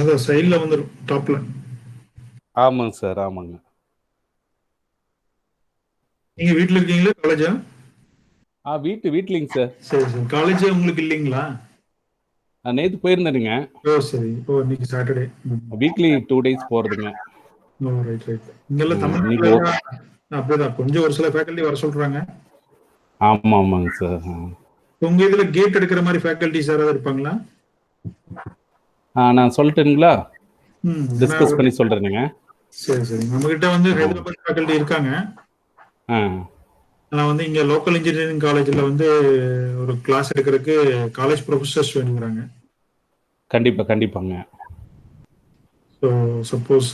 அதான் சைடில் வந்துடும் டாப்பில். ஆமாங்க சார், ஆமாங்க. நீங்கள் வீட்டில் இருக்கீங்களா காலேஜா? வீட்லிங்க சார். சரி சரி. காலேஜே உங்களுக்கு இல்லைங்களா? நேற்று போயிருந்தேனுங்க. ஓ சரி. ஓ இன்னைக்கு சாட்டர்டே. Weekly 2 days போகிறதுங்க. ஓ ரைட் ரைட். இங்கெல்லாம் இன்னைக்கு தமிழ்நாட்டில் அப்படிதான் கொஞ்சம் ஒரு சில ஃபேக்கல்ட்டி வர சொல்கிறாங்க. ஆமாங்க சார். உங்க இதுல கேட் எடுக்கிற மாதிரி ஃபேக்கல்ட்டிஸ் யாராவது இருப்பாங்களா? நான் சொல்லட்டுங்களா? ஏன்னா டிஸ்கஸ் பண்ணி சொல்கிறேனுங்க. சரி சரி. நம்மகிட்ட வந்து ஹைதராபாத் ஃபேக்கல்ட்டி இருக்காங்க. நான் வந்து இங்கே லோக்கல் இன்ஜினியரிங் காலேஜில் வந்து ஒரு கிளாஸ் எடுக்கிறதுக்கு காலேஜ் ப்ரொஃபஸர்ஸ் வேணுங்கிறாங்க. கண்டிப்பாங்க. ஸோ சப்போஸ்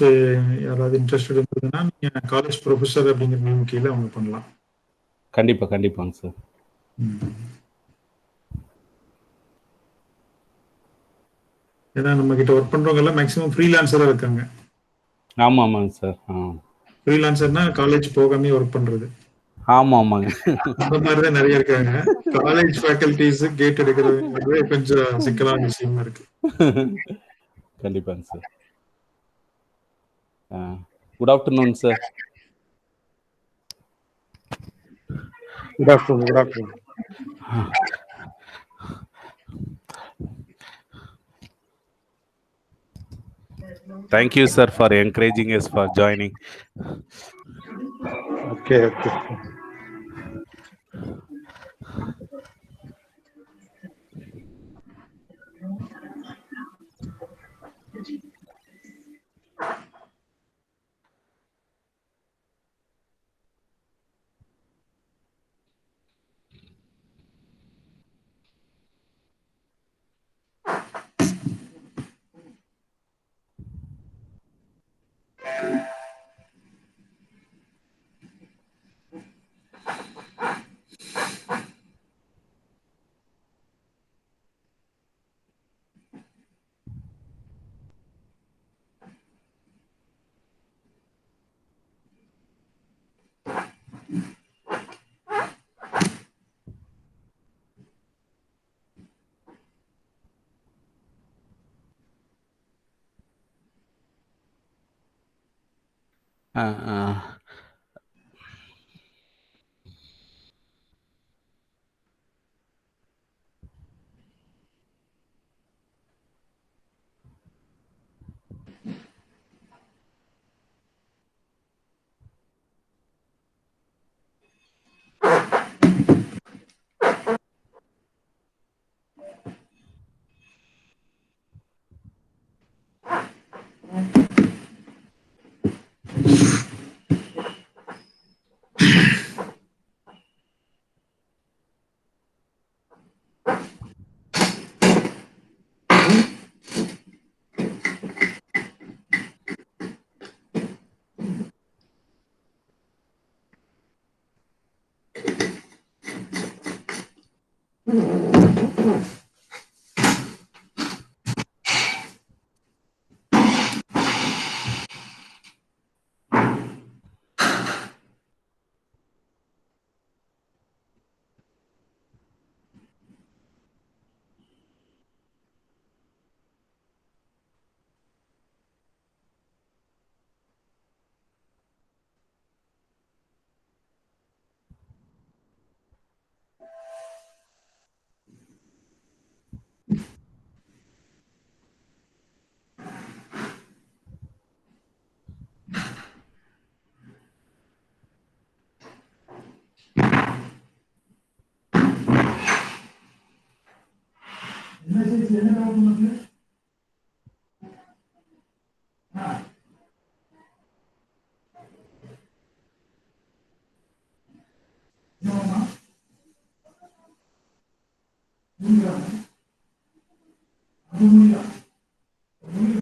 யாராவது இன்ட்ரெஸ்டட் இருந்ததுன்னா நீங்கள் காலேஜ் ப்ரொஃபஸர் அப்படிங்கிற நேம் கீழே அவங்க பண்ணலாம். கண்டிப்பாங்க சார். ஏன்னா நம்ம கிட்ட ஒர்க் பண்றவங்க எல்லாம் மேக்ஸிமம் ஃப்ரீலான்சரா இருக்காங்க. ஆமாங்க சார். ஃப்ரீலான்சர்னா காலேஜ் போகாமே ஒர்க் பண்றது. ஆமாங்க. அந்த மாதிரி தான் நிறைய இருக்காங்க. காலேஜ் ஃபேக்கல்டிஸ் கேட் எடுக்கிறது கொஞ்சம் சிக்கலான விஷயமா இருக்கு. கண்டிப்பாங்க sir. Good afternoon sir. Good afternoon. Thank you, sir, for encouraging us for joining. Okay.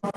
Uh,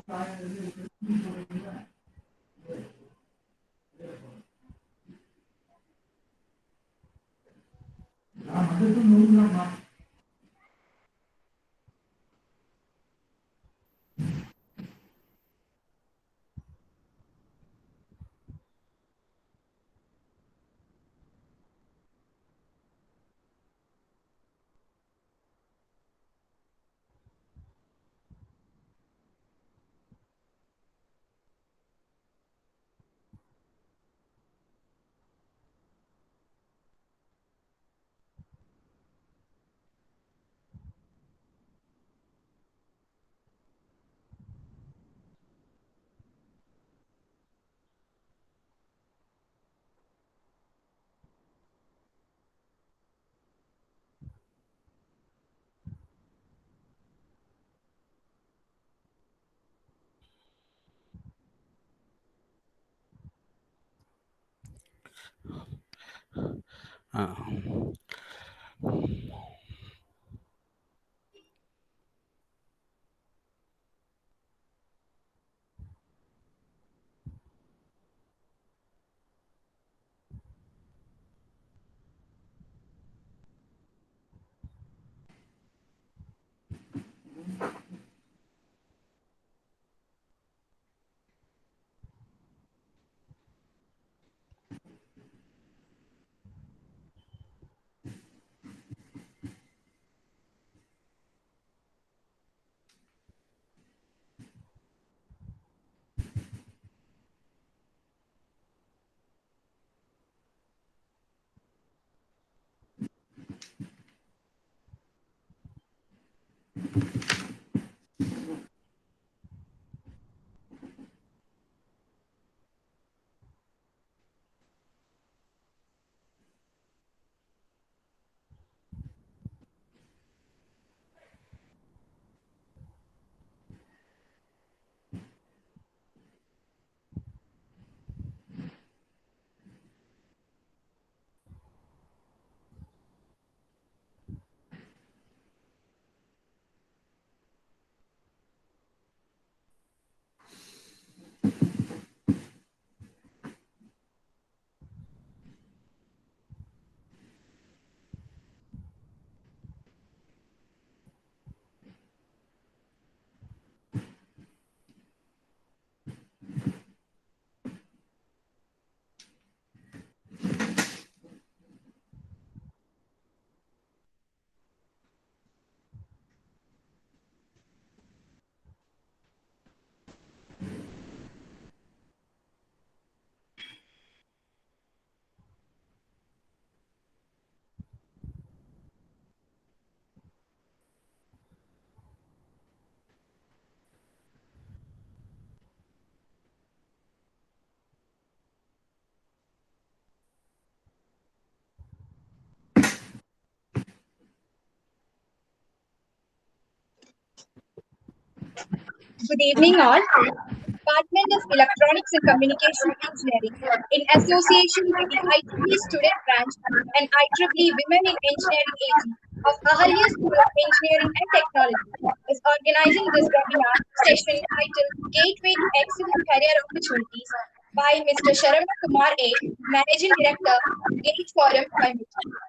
Good evening, all. Department of Electronics and Communication Engineering, in association with the IEEE Student Branch and IEEE Women in Engineering AG of Ahalia School of Engineering and Technology, is organizing this webinar session titled Gateway to Excellent Career Opportunities by Mr. Saravanan A, Managing Director, Gate Forum, Coimbatore.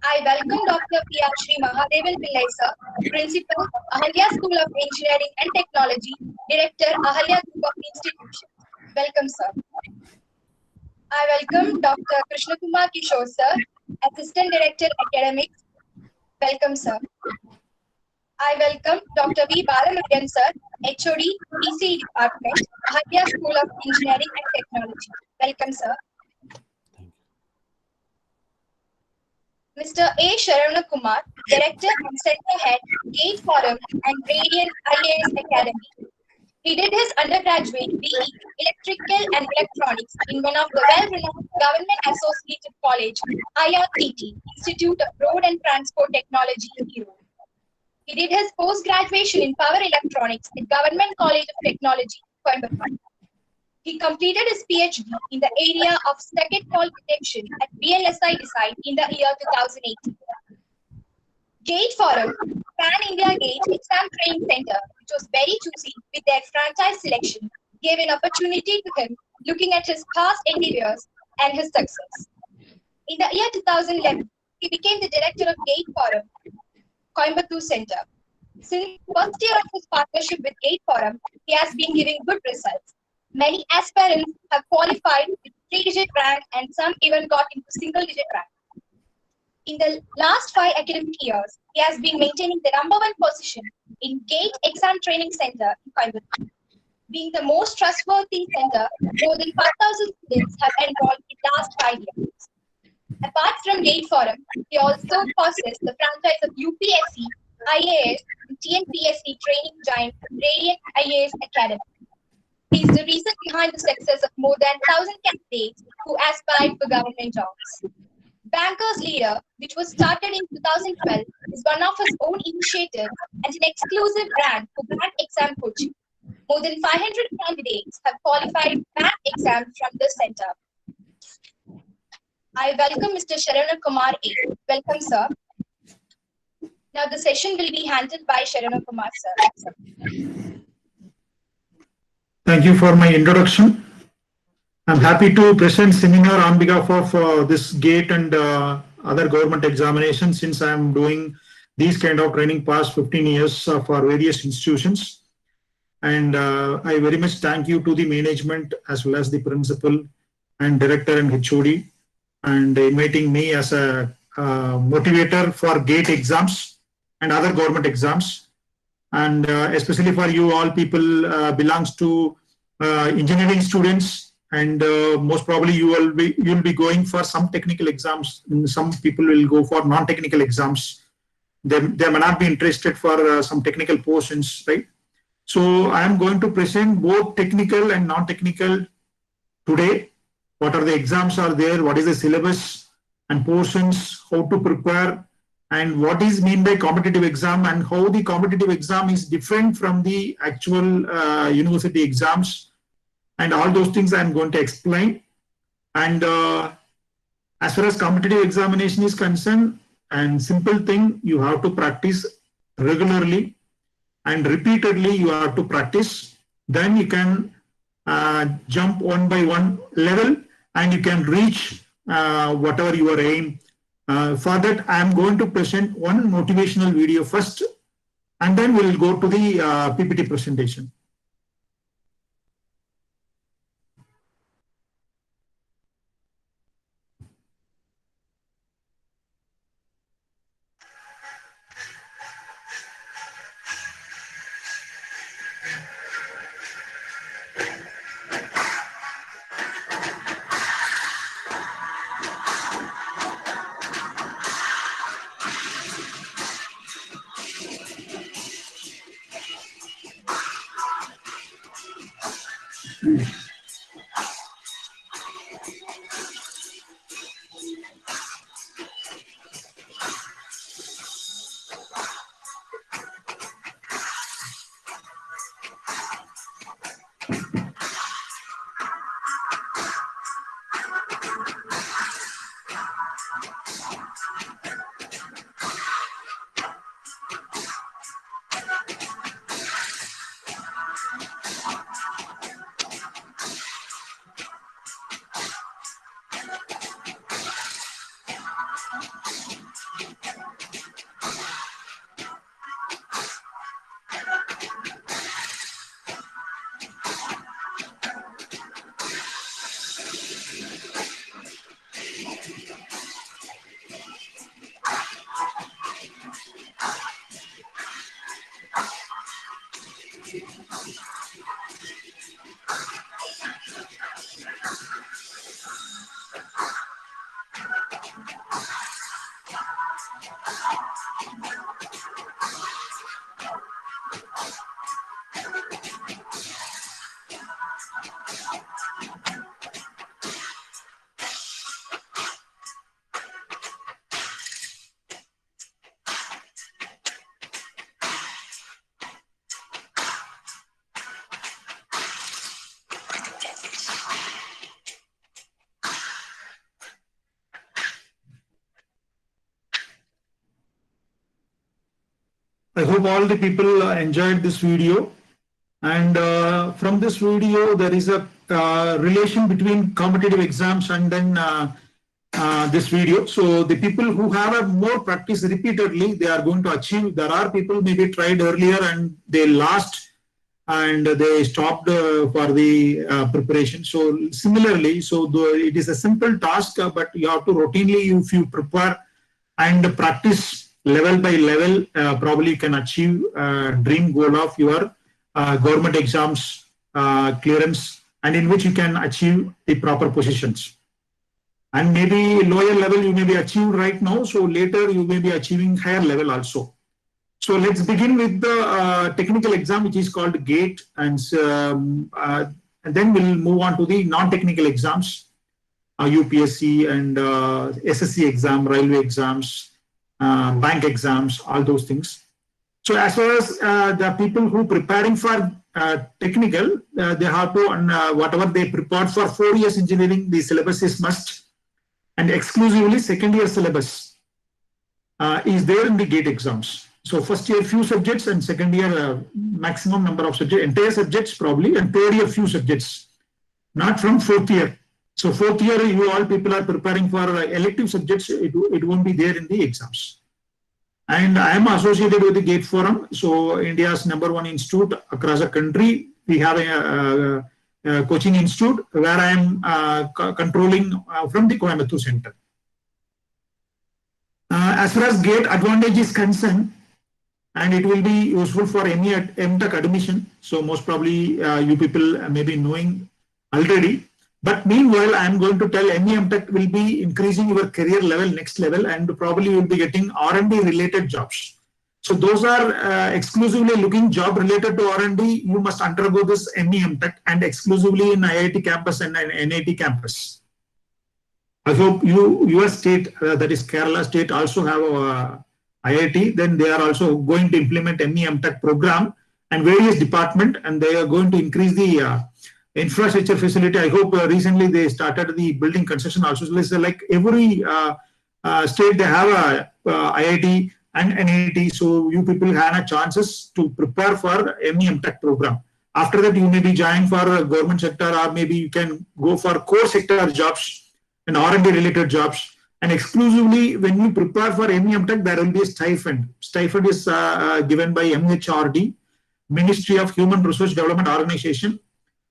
I welcome Dr. P.R. Shri Mahadevan Pillai, sir, Principal, Ahalia School of Engineering and Technology, Director, Ahalia Group of Institutions. Welcome, sir. I welcome Dr. Krishna Kumar Kishore, sir, Assistant Director, Academics. Welcome, sir. I welcome Dr. V. Balamurugan, sir, HOD, ECE Department, Ahalia School of Engineering and Technology. Welcome, sir. Mr. A. Saravanan Kumar, Director and Center Head, Gate Forum and Radiant IAS Academy. He did his undergraduate BE Electrical and Electronics in one of the well-renowned government associated college, IRTT, Institute of Road and Transport Technology, Europe. He did his post-graduation in Power Electronics at Government College of Technology, Coimbatore. He completed his PhD in the area of circuit fault detection at VLSI Design in the year 2018. Gate Forum, Pan India Gate Exam Training Center, which was very choosy with their franchise selection, gave an opportunity to him looking at his past endeavors and his success. In the year 2011, he became the director of Gate Forum, Coimbatore Center. Since the first year of his partnership with Gate Forum, he has been giving good results. Many aspirants have qualified with 3-digit rank and some even got into single-digit rank. In the last 5 academic years, he has been maintaining the #1 position in Gate Exam Training Center in Coimbatore. Being the most trustworthy center, more than 5,000 students have enrolled in the last 5 years. Apart from Gate Forum, he also possesses the franchise of UPSC, IAS, and TNPSC training giant Radiant IAS Academy. He is the reason behind the success of more than 1,000 candidates who aspired for government jobs. Bankers Leader, which was started in 2012, is one of his own initiatives and an exclusive brand for bank exam coaching. More than 500 candidates have qualified bank exams from this center. I welcome Mr. Saravanan A. Welcome, sir. Now the session will be handled by Saravanan, sir. Thank you for my introduction. I'm happy to present seminar on behalf of this GATE and other government examinations, since I'm doing these kind of training past 15 years for various institutions. And I very much thank you to the management as well as the principal and director and HOD, and inviting me as a motivator for GATE exams and other government exams. And especially for you all people belongs to engineering students, and most probably you'll be going for some technical exams. Some people will go for non-technical exams. They may not be interested for some technical portions, right? So I am going to present both technical and non-technical today. What are the exams are there? What is the syllabus and portions? How to prepare? And what is mean by competitive exam, and how the competitive exam is different from the actual university exams, and all those things I'm going to explain. And as far as competitive examination is concerned, and simple thing, you have to practice regularly and repeatedly. You have to practice, then you can jump one by one level, and you can reach whatever your aim. For that, I am going to present one motivational video first, and then we'll go to the PPT presentation. I hope all the people enjoyed this video. And from this video, there is a relation between competitive exams and then this video. So the people who have a more practice repeatedly, they are going to achieve. There are people maybe tried earlier and they lost and they stopped for the preparation. So similarly, so it is a simple task, but you have to routinely, if you prepare and practice level by level, probably you can achieve dream goal of your government exams clearance, and in which you can achieve the proper positions. And maybe lower level you may be achieved right now, so later you may be achieving higher level also. So let's begin with the technical exam, which is called GATE, and then we'll move on to the non-technical exams, UPSC and SSC exam, railway exams, bank exams, all those things. So as far as the people who preparing for technical, they have to, whatever they prepared for 4 years engineering, the syllabus is must, and exclusively second year syllabus is there in the GATE exams. So first year few subjects and second year maximum number of subjects, entire subjects probably, and third year few subjects, not from fourth year. So fourth year, you all people are preparing for elective subjects, it won't be there in the exams. And I am associated with the GATE Forum. So India's #1 institute across the country. We have a coaching institute where I am controlling from the Coimbatore center. As far as GATE advantage is concerned, and it will be useful for any M.Tech admission. So most probably you people may be knowing already. But meanwhile, I am going to tell any M.Tech will be increasing your career level, next level, and probably you will be getting R&D related jobs. So those are exclusively looking job related to R&D. You must undergo this M.Tech and exclusively in IIT campus and NIT campus. I hope your state, that is Kerala state, also have IIT. Then they are also going to implement M.Tech program and various department, and they are going to increase the infrastructure facility. I hope recently they started the building construction also. So like every state, they have a IIT and NIT. So you people have a chances to prepare for M.Tech program. After that, you may be joined for government sector, or maybe you can go for core sector jobs and R&D related jobs. And exclusively, when you prepare for M.Tech, there will be a stipend. Stipend is given by MHRD, Ministry of Human Resource Development Organization.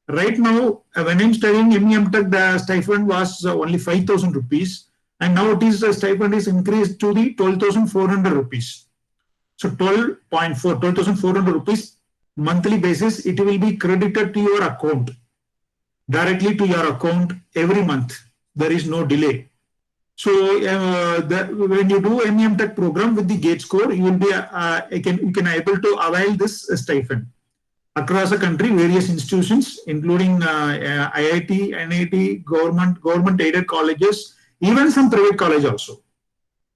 Right now, when I'm studying M.Tech, the stipend was only 5,000 rupees, and now it is stipend is increased to the 12,400 rupees. So 12,400 rupees monthly basis, it will be credited to your account, directly to your account every month. There is no delay. So when you do M.Tech program with the GATE score, you will be you can able to avail this stipend. Across the country, various institutions, including IIT, NIT, government aided colleges, even some private college also.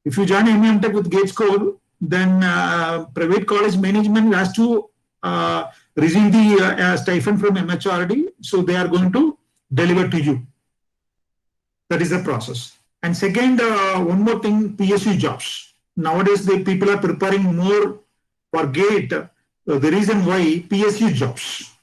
If you join M.Tech with GATE score, then private college management has to receive the stipend from MHRD, so they are going to deliver to you. That is the process. And second, one more thing, PSU jobs. Nowadays, the people are preparing more for GATE. The reason why PSU jobs,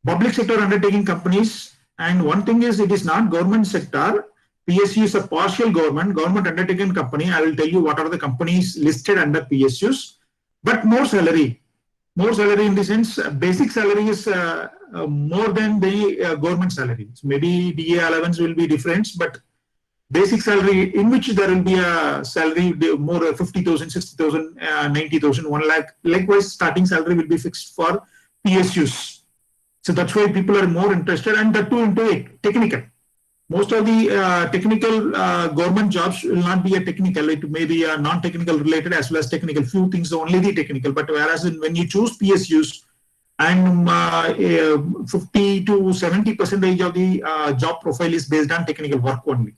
public sector undertaking companies, and one thing is it is not government sector. PSU is a partial government undertaking company. I will tell you what are the companies listed under PSUs, but more salary in the sense basic salary is more than the government salary. So maybe DA allowance will be different, but basic salary in which there will be a salary more 50,000, 60,000, 90,000, 1 lakh. Likewise, starting salary will be fixed for PSUs. So that's why people are more interested, and that too into technical. Most of the technical government jobs will not be a technical. It may be a non-technical related as well as technical. Few things only the technical. But whereas when you choose PSUs, and 50 to 70% of the job profile is based on technical work only.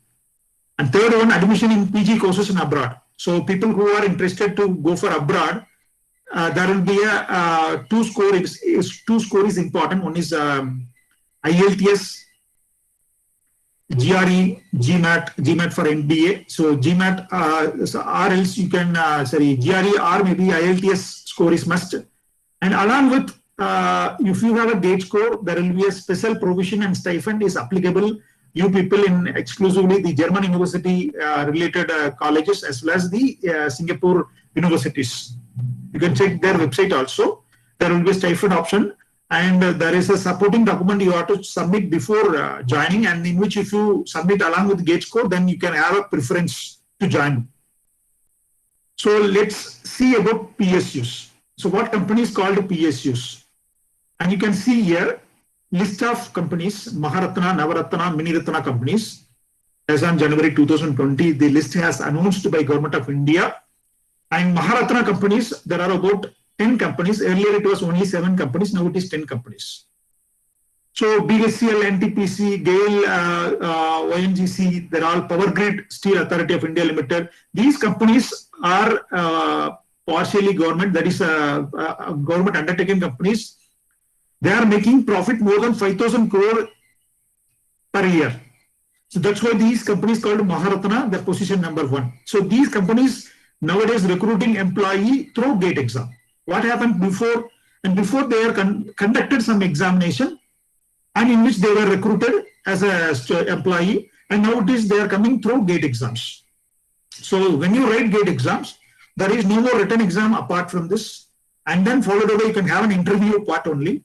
And third one, admission in PG courses in abroad. So people who are interested to go for abroad, there will be a two score is important. One is IELTS GRE, GMAT for MBA. So GMAT, or else you can, GRE or maybe IELTS score is must. And along with, if you have a GATE score, there will be a special provision and stipend is applicable. You people in exclusively the German university related colleges as well as the Singapore universities. You can check their website also. There will be a stipend option, and there is a supporting document you have to submit before joining, and in which if you submit along with GATE score, then you can have a preference to join. So let's see about PSUs. So what company is called PSUs? And you can see here list of companies, Maharatna, Navaratna, Miniratna companies. As on January 2020, the list has announced by Government of India. And Maharatna companies, there are about 10 companies. Earlier it was only 7 companies, now it is 10 companies. So BSCL, NTPC, GAIL, ONGC, they're all Power Grid Steel Authority of India Limited. These companies are partially government, that is government undertaking companies. They are making profit more than 5,000 crore per year. So that's why these companies called Maharatna, the position number 1. So these companies nowadays recruiting employee through GATE exam. What happened before? And before they are conducted some examination, and in which they were recruited as a employee, and nowadays they are coming through GATE exams. So when you write GATE exams, there is no more written exam apart from this, and then followed by you can have an interview part only.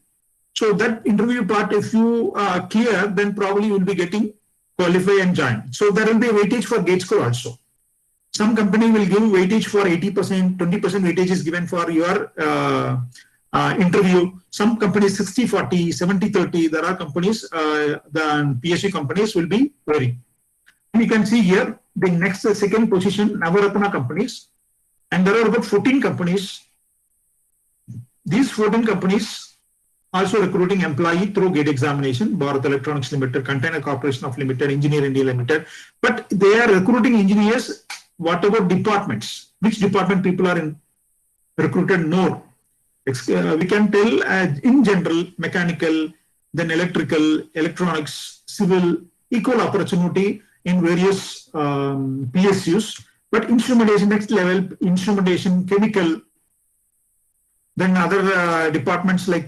So that interview part, if you clear, then probably you will be getting qualify and join. So there will be a weightage for GATE score also. Some company will give weightage for 80%, 20% weightage is given for your interview. Some companies 60-40, 70-30. There are companies, the PSU companies will be varying. You can see here the next second position, Navaratna companies, and there are about 14 companies. These 14 companies also recruiting employee through GATE examination, Bharat Electronics Limited, Container Corporation of Limited, Engineer India Limited. But they are recruiting engineers. What about departments? Which department people are recruited more? We can tell in general, mechanical, then electrical, electronics, civil, equal opportunity in various PSUs. But instrumentation, next level, instrumentation, chemical, then other departments like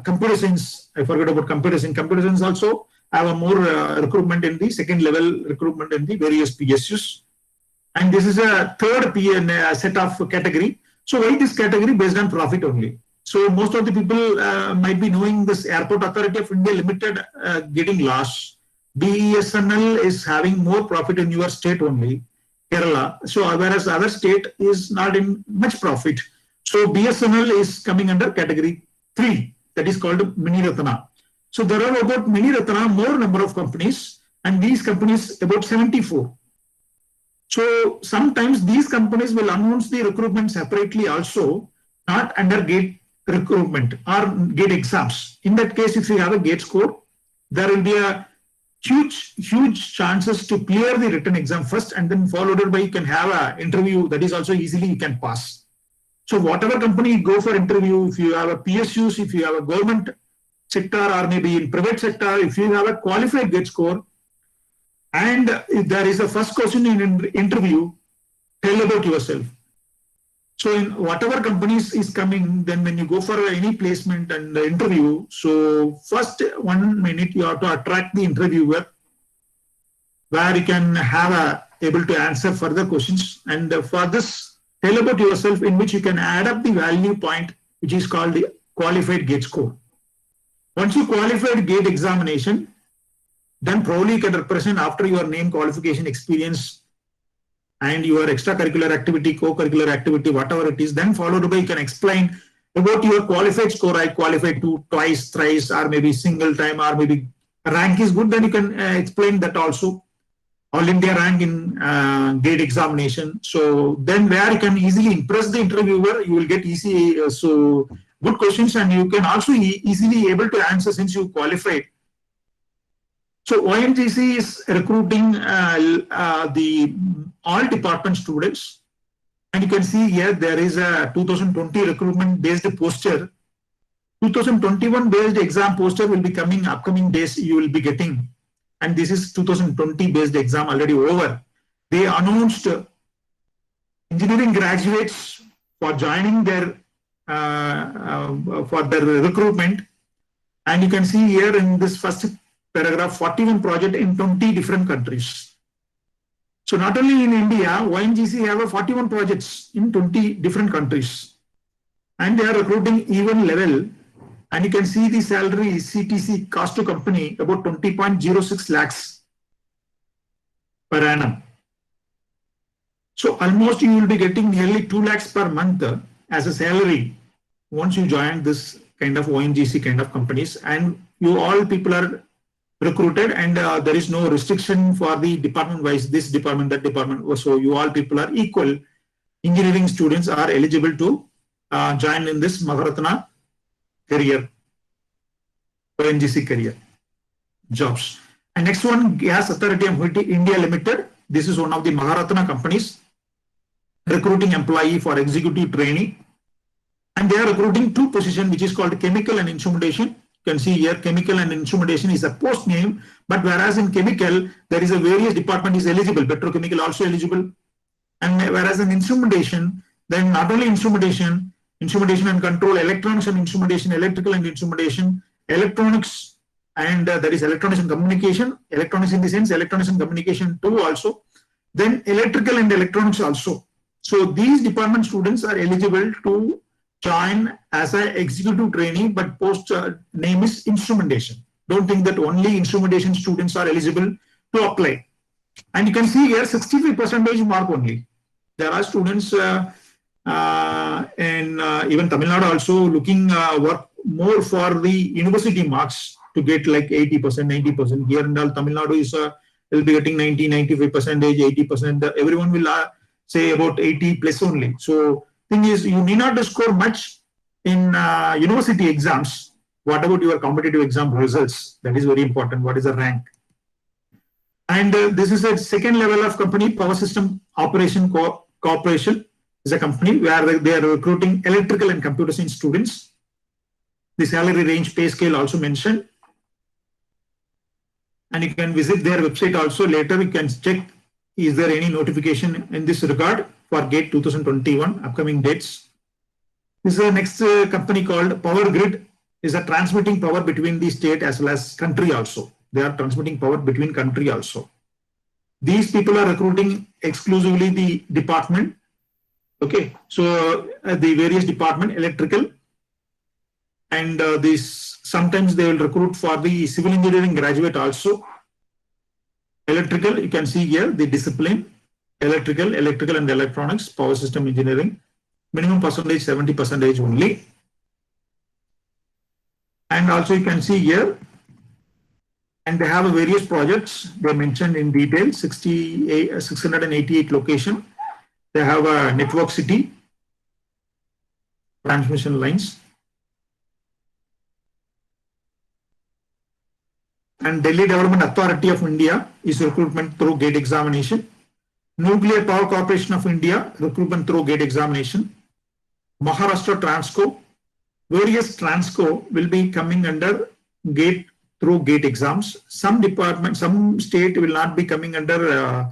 computer science, I forgot about computer science. Computer science also have a more recruitment in the second level recruitment in the various PSUs. And this is a third set of category. So why this category? Based on profit only. So most of the people might be knowing this Airport Authority of India Limited getting loss. BESNL is having more profit in your state only, Kerala. So whereas other state is not in much profit. So BSNL is coming under category 3, that is called Miniratna. So there are about Miniratna, more number of companies, and these companies about 74. So sometimes these companies will announce the recruitment separately also, not under GATE recruitment or GATE exams. In that case, if you have a GATE score, there will be a huge chances to clear the written exam first, and then followed by you can have an interview that is also easily you can pass. So whatever company you go for interview, if you have a PSUs, if you have a government sector or maybe in private sector, if you have a qualified GATE score, and if there is a first question in an interview, tell about yourself. So in whatever companies is coming, then when you go for any placement and interview, so first 1 minute you have to attract the interviewer, where you can have able to answer further questions, and for this, tell about yourself, in which you can add up the value point, which is called the qualified GATE score. Once you qualified GATE examination, then probably you can represent after your name, qualification, experience, and your extracurricular activity, co-curricular activity, whatever it is, then followed by you can explain about your qualified score. I qualified twice, thrice, or maybe single time, or maybe rank is good, then you can explain that also. All India rank in GATE examination. So then where you can easily impress the interviewer, you will get easy, so good questions, and you can also easily able to answer since you qualified. So ONGC is recruiting all department students, and you can see here there is a 2020 recruitment based poster. 2021 based exam poster will be coming upcoming days. You will be getting. and this is 2020 based exam already over. They announced engineering graduates for joining their for their recruitment, and you can see here in this first paragraph 41 project in 20 different countries. So not only in India, ONGC have 41 projects in 20 different countries, and they are recruiting even level. And you can see the salary CTC cost to company about 20.06 lakhs per annum. So almost you will be getting nearly 2 lakhs per month as a salary once you join this kind of ONGC kind of companies, and you all people are recruited, and there is no restriction for the department wise, this department, that department. So you all people are equal. Engineering students are eligible to join in this Maharatna career, ONGC career jobs. And next one, Gas Authority of India Limited. This is one of the Maharatna companies recruiting employee for executive trainee, and they are recruiting two positions, which is called chemical and instrumentation. You can see here chemical and instrumentation is a post name, but whereas in chemical there is a various department is eligible, petrochemical also eligible, and whereas in instrumentation, then not only instrumentation and control, electronics and instrumentation, electrical and instrumentation, electronics, and there is electronics and communication, electronics in the sense electronics and communication too also, then electrical and electronics also. So these department students are eligible to join as an executive trainee, but post name is instrumentation. Don't think that only instrumentation students are eligible to apply. And you can see here 65% mark only. There are students in even Tamil Nadu also looking work more for the university marks to get like 80%, 90%. Here in Tamil Nadu is will be getting 90, 95%, 80%. Everyone will say about 80 plus only. So thing is, you need not score much in university exams. What about your competitive exam results? That is very important. What is the rank? And this is a second level of company, Power System Operation Corporation is a company where they are recruiting electrical and computer science students. The salary range, pay scale also mentioned. And you can visit their website also later. You can check, is there any notification in this regard for GATE 2021 upcoming dates. This is the next company called Power Grid, is a transmitting power between the state as well as country also. They are transmitting power between country also. These people are recruiting exclusively the department. Okay, so the various department, electrical, and this sometimes they will recruit for the civil engineering graduate also. Electrical, you can see here the discipline, electrical and electronics, power system engineering, minimum percentage 70% only. And also you can see here, and they have various projects they mentioned in detail, 688 location. They have a network city, transmission lines, and Delhi Development Authority of India is recruitment through GATE examination. Nuclear Power Corporation of India, recruitment through GATE examination. Maharashtra Transco, various Transco will be coming under GATE through GATE exams. Some department, some state will not be coming under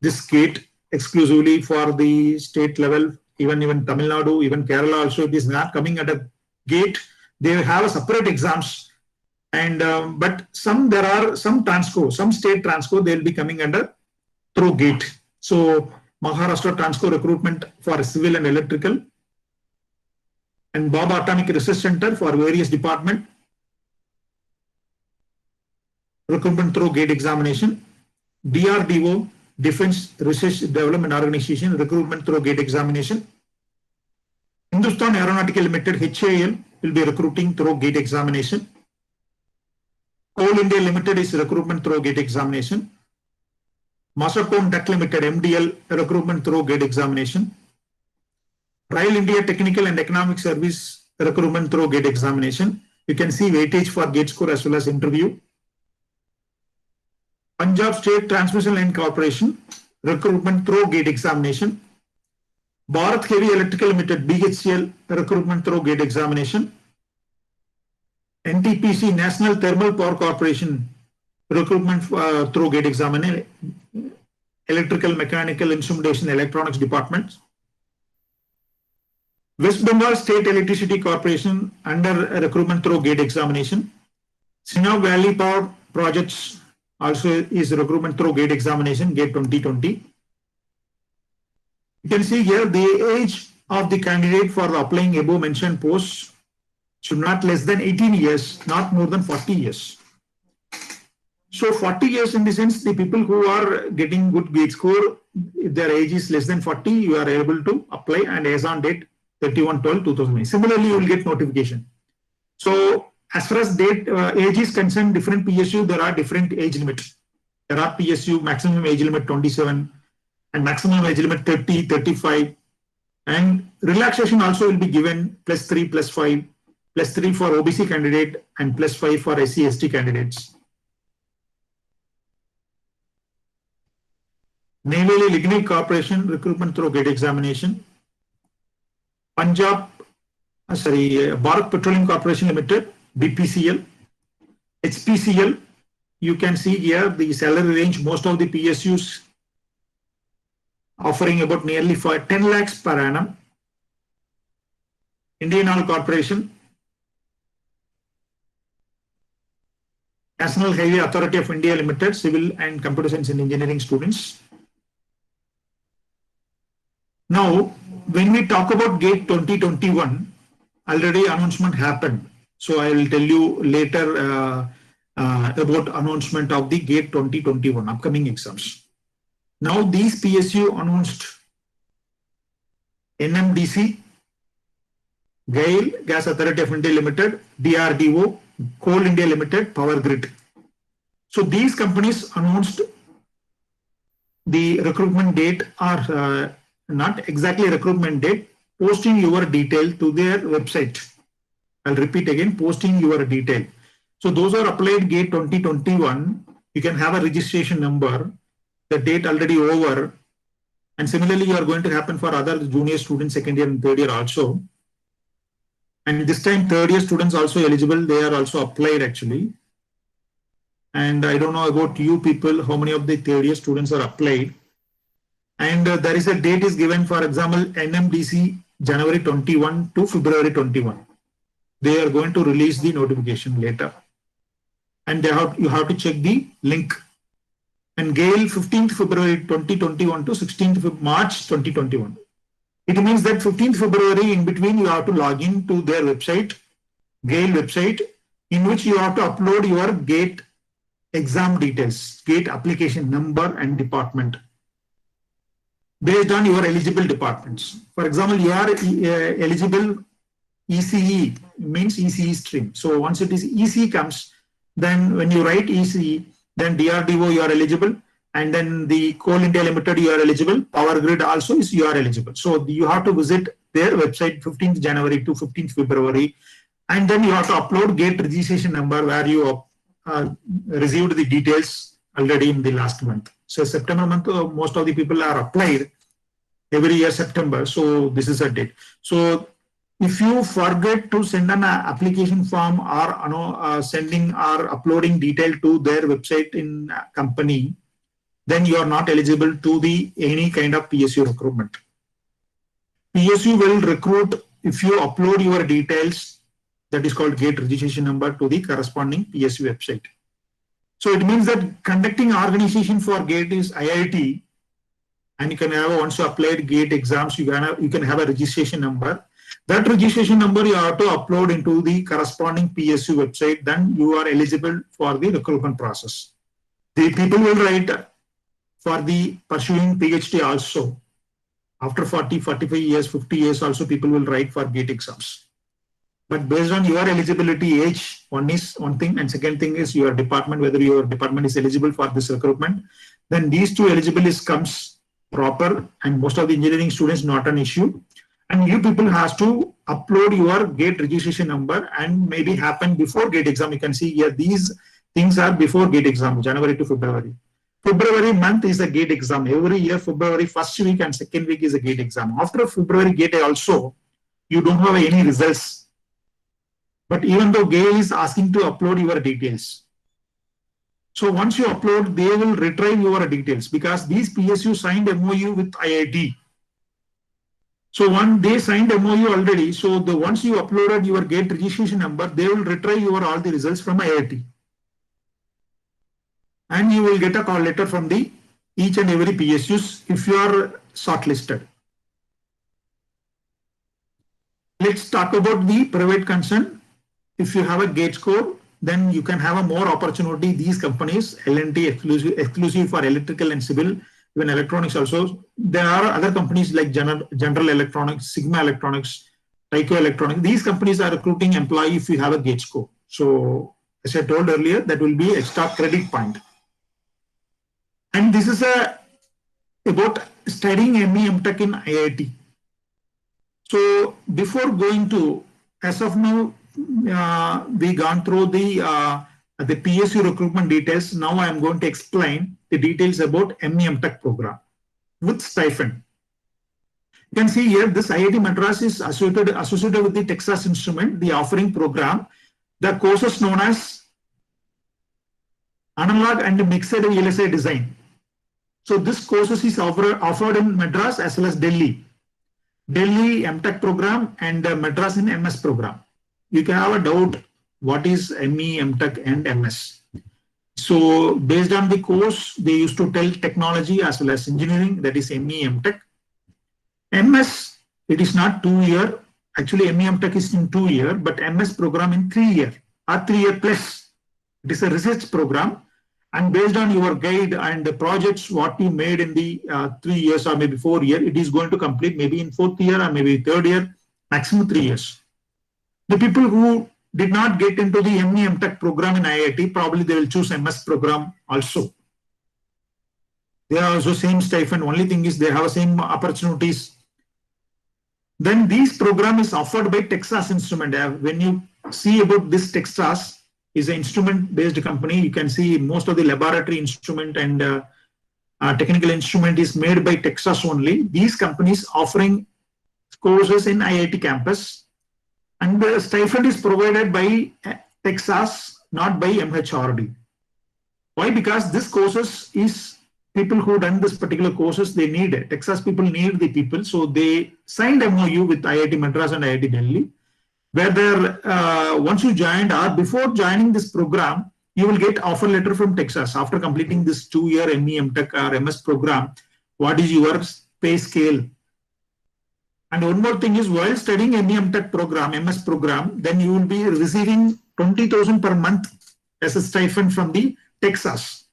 this GATE exclusively for the state level. Even Tamil Nadu, even Kerala also, it is not coming under GATE. They have a separate exams. And but there are some Transco, some state Transco, they will be coming under through GATE. So Maharashtra Transco recruitment for civil and electrical, and Baba Atomic Research Center for various department, recruitment through GATE examination. DRDO, Defense Research Development Organization, recruitment through GATE examination. Hindustan Aeronautical Limited, HAL, will be recruiting through GATE examination. Coal India Limited is recruitment through GATE examination. Masacom Duct Limited, MDL, recruitment through GATE examination. Rail India Technical and Economic Service, recruitment through GATE examination. You can see weightage for GATE score as well as interview. Punjab State Transmission Line Corporation, recruitment through GATE examination. Bharat Heavy Electrical Limited, BHCL, recruitment through GATE examination. NTPC, National Thermal Power Corporation, recruitment through GATE examination, electrical, mechanical, instrumentation, electronics departments. West Bengal State Electricity Corporation under recruitment through GATE examination. Sinab Valley Power Projects also is recruitment through GATE examination, GATE 2020. You can see here the age of the candidate for applying above mentioned posts should not less than 18 years, not more than 40 years. So 40 years in the sense the people who are getting good GATE score, if their age is less than 40, you are able to apply, and as on date 31/12/2009. Similarly, you will get notification. So as far as age is concerned, different PSU, there are different age limits. There are PSU maximum age limit 27 and maximum age limit 30, 35. And relaxation also will be given +3, +5, +3 for OBC candidate and +5 for SC, ST candidates. Naval Lignite Corporation recruitment through GATE examination. Bharat Petroleum Corporation Limited, BPCL, HPCL. You can see here the salary range, most of the PSUs offering about nearly for 10 lakhs per annum. Indian Oil Corporation, National Highway Authority of India Limited, civil and computer science and engineering students. Now, when we talk about GATE 2021, already announcement happened. So I will tell you later about announcement of the GATE 2021 upcoming exams. Now these PSU announced NMDC, GAIL, Gas Authority of India Limited, DRDO, Coal India Limited, Power Grid. So these companies announced the recruitment date, or not exactly recruitment date, posting your detail to their website. I'll repeat again, posting your detail. So those are applied GATE 2021, you can have a registration number, the date already over. And similarly, you are going to happen for other junior students, second year and third year also. And this time, third year students also eligible, they are also applied actually. And I don't know about you people, how many of the third year students are applied. And there is a date is given, for example, NMDC January 21 to February 21. They are going to release the notification later. And you have to check the link. And GAIL 15th February 2021 to 16th March 2021. It means that 15th February in between you have to log in to their website, GAIL website, in which you have to upload your GATE exam details, GATE application number and department, based on your eligible departments. For example, you are eligible ECE, means ECE stream. So once it is ECE comes, then when you write ECE, then DRDO you are eligible, and then the Coal India Limited you are eligible, Power Grid also is you are eligible. So you have to visit their website 15th January to 15th February, and then you have to upload GATE registration number where you received the details already in the last month. So September month, most of the people are applied every year September. So this is a date. So if you forget to send an application form or sending or uploading detail to their website in company, then you are not eligible to the any kind of PSU recruitment. PSU will recruit if you upload your details, that is called GATE registration number, to the corresponding PSU website. So it means that conducting organization for GATE is IIT, and you can have, once you applied GATE exams, you can have a registration number. That registration number you have to upload into the corresponding PSU website, then you are eligible for the recruitment process. The people will write for the pursuing PhD also. After 40, 45 years, 50 years also people will write for GATE exams. But based on your eligibility age, one thing, and second thing is your department, whether your department is eligible for this recruitment, then these two eligibilities comes proper, and most of the engineering students not an issue. And you people has to upload your GATE registration number, and maybe happen before GATE exam. You can see here these things are before GATE exam, January to February. February month is a GATE exam. Every year February first week and second week is a GATE exam. After February GATE also, you don't have any results. But even though GAIL is asking to upload your details, So once you upload, they will retrieve your details because these PSU signed MOU with IIT. So once they signed MOU already, so once you uploaded your gate registration number, they will retrieve your all the results from IIT. And you will get a call letter from the each and every PSUs if you are shortlisted. Let's talk about the private concern. If you have a gate score, then you can have a more opportunity. These companies, L&T exclusive for electrical and civil, even electronics also. There are other companies like General Electronics, Sigma Electronics, Tyco Electronics. These companies are recruiting employee if you have a gate score. So as I told earlier, that will be extra credit point. And this is about studying ME M.Tech in IIT. So before going to, as of now, we gone through the PSU recruitment details. Now I am going to explain the details about ME M.Tech program with stipend. You can see here this IIT Madras is associated with the Texas Instrument, the offering program. The courses known as Analog and Mixed VLSI Design. So this courses is offered in Madras as well as Delhi. Delhi M.Tech program and Madras in MS program. You can have a doubt what is ME, M.Tech and MS. So based on the course, they used to tell technology as well as engineering, that is ME, M.Tech. MS, it is not 2 year. Actually, ME, M.Tech is in 2 year, but MS program in 3 year or 3 year plus. It is a research program. And based on your guide and the projects, what you made in the 3 years or maybe 4 years, it is going to complete maybe in 4th year or maybe 3rd year, maximum 3 years. The people who did not get into the ME M.Tech program in IIT, probably they will choose MS program also. They are also same stipend. Only thing is they have same opportunities. Then this program is offered by Texas Instrument. When you see about this Texas, is an instrument-based company. You can see most of the laboratory instrument and technical instrument is made by Texas only. These companies offering courses in IIT campus, and the stipend is provided by Texas, not by MHRD. Why? Because this courses is people who done this particular courses, they need it. Texas people need the people, so they signed MOU with IIT Madras and IIT Delhi. Whether once you joined or before joining this program, you will get offer letter from Texas after completing this 2-year ME, M.Tech or MS program. What is your pay scale? And one more thing is, while studying ME, M.Tech program, MS program, then you will be receiving 20,000 per month as a stipend from the Texas.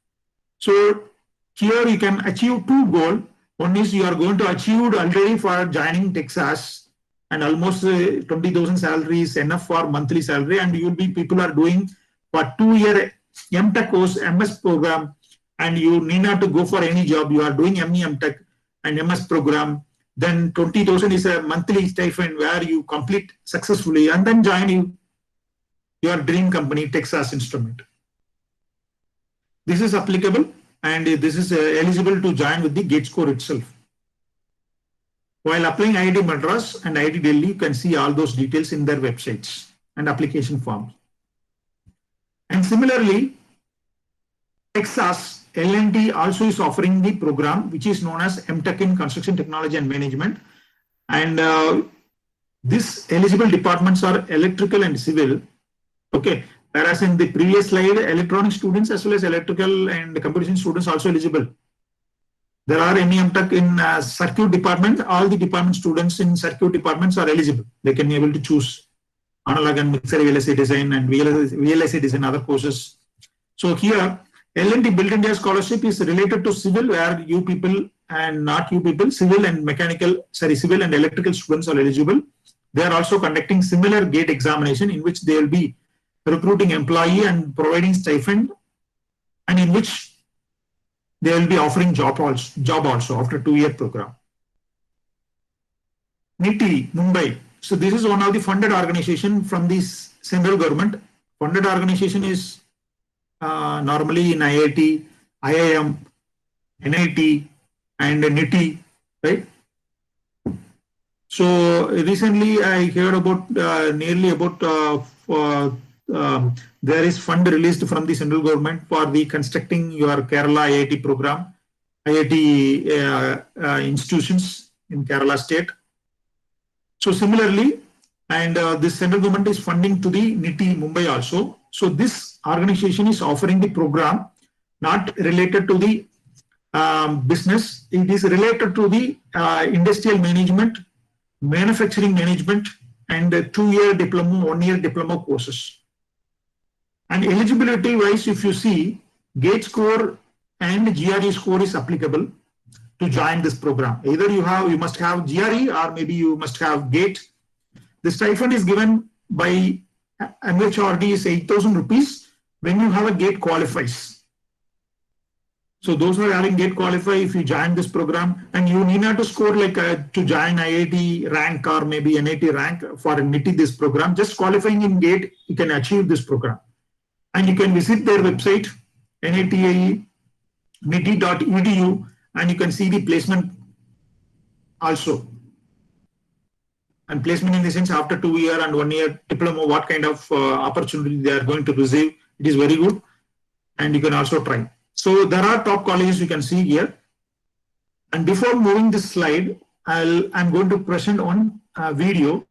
So here you can achieve 2 goals. One is you are going to achieve already for joining Texas, and almost 20,000 salary is enough for monthly salary, and people are doing for 2-year M.Tech course, MS program, and you need not to go for any job. You are doing ME, M.Tech and MS program. Then 20,000 is a monthly stipend where you complete successfully and then join your dream company, Texas Instrument. This is applicable and this is eligible to join with the gate score itself. While applying IIT Madras and IIT Delhi, you can see all those details in their websites and application forms. And similarly, Texas L&T also is offering the program which is known as M.Tech in Construction Technology and Management. And these eligible departments are electrical and civil. Okay, whereas in the previous slide, electronic students as well as electrical and computer students also eligible. There are ME M.Tech in circuit department. All the department students in circuit departments are eligible. They can be able to choose analog and mixed VLSI design and VLSI design, other courses. So here, L&T Built India Scholarship is related to civil, where you people and not you people, civil and electrical students are eligible. They are also conducting similar gate examination in which they will be recruiting employee and providing stipend, and in which they will be offering job also after 2-year program. NITI, Mumbai. So this is one of the funded organization from the central government. Funded organization is normally in IIT, IIM, NIT and NITI, right? So recently I heard about nearly about there is fund released from the central government for the constructing your Kerala IIT program, IIT institutions in Kerala state. So similarly, and this central government is funding to the NITI Mumbai also. So this organization is offering the program not related to the business. It is related to the industrial management, manufacturing management, and 2-year diploma, 1-year diploma courses. And eligibility wise, if you see, GATE score and GRE score is applicable to join this program. Either you must have GRE or maybe you must have GATE. The stipend is given by MHRD is 8,000 rupees when you have a GATE qualifies. So those who are having GATE qualify, if you join this program, and you need not to score like to join IIT rank or maybe NIT rank for NITI this program, just qualifying in GATE, you can achieve this program. And you can visit their website, niti.edu, and you can see the placement also. And placement in the sense after 2-year and 1-year diploma, what kind of opportunity they are going to receive. It is very good. And you can also try. So there are top colleges you can see here. And before moving this slide, I'm going to present on video.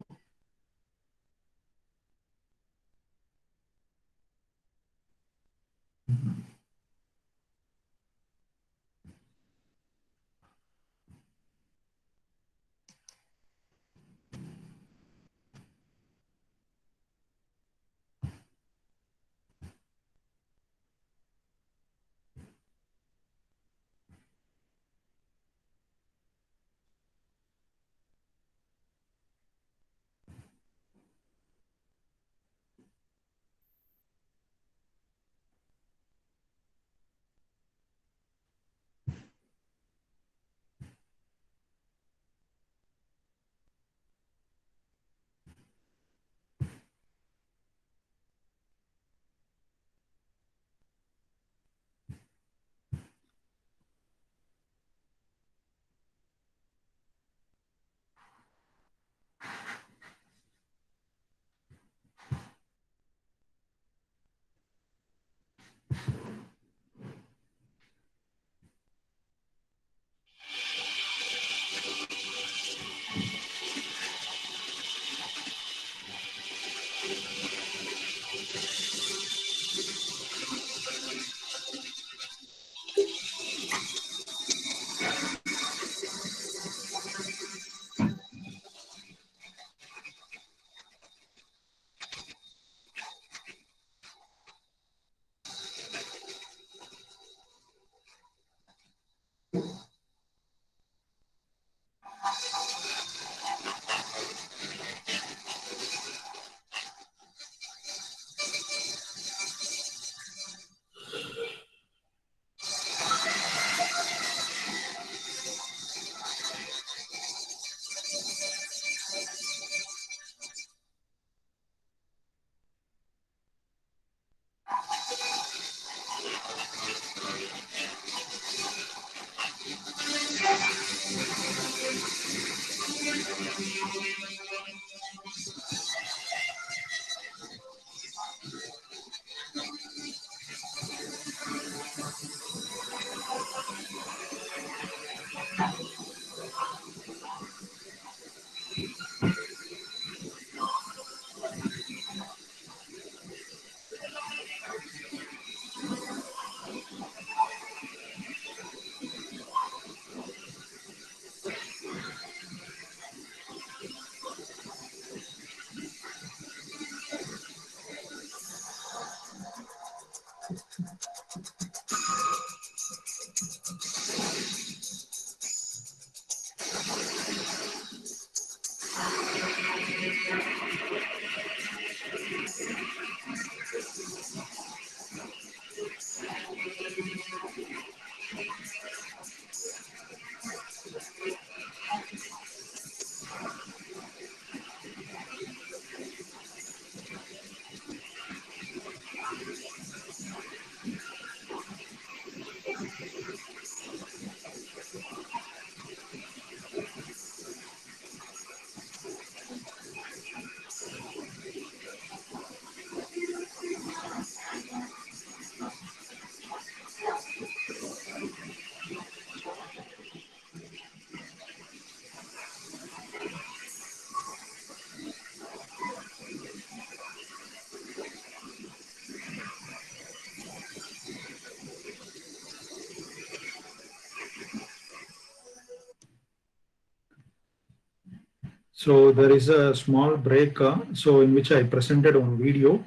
So there is a small break, so in which I presented one video.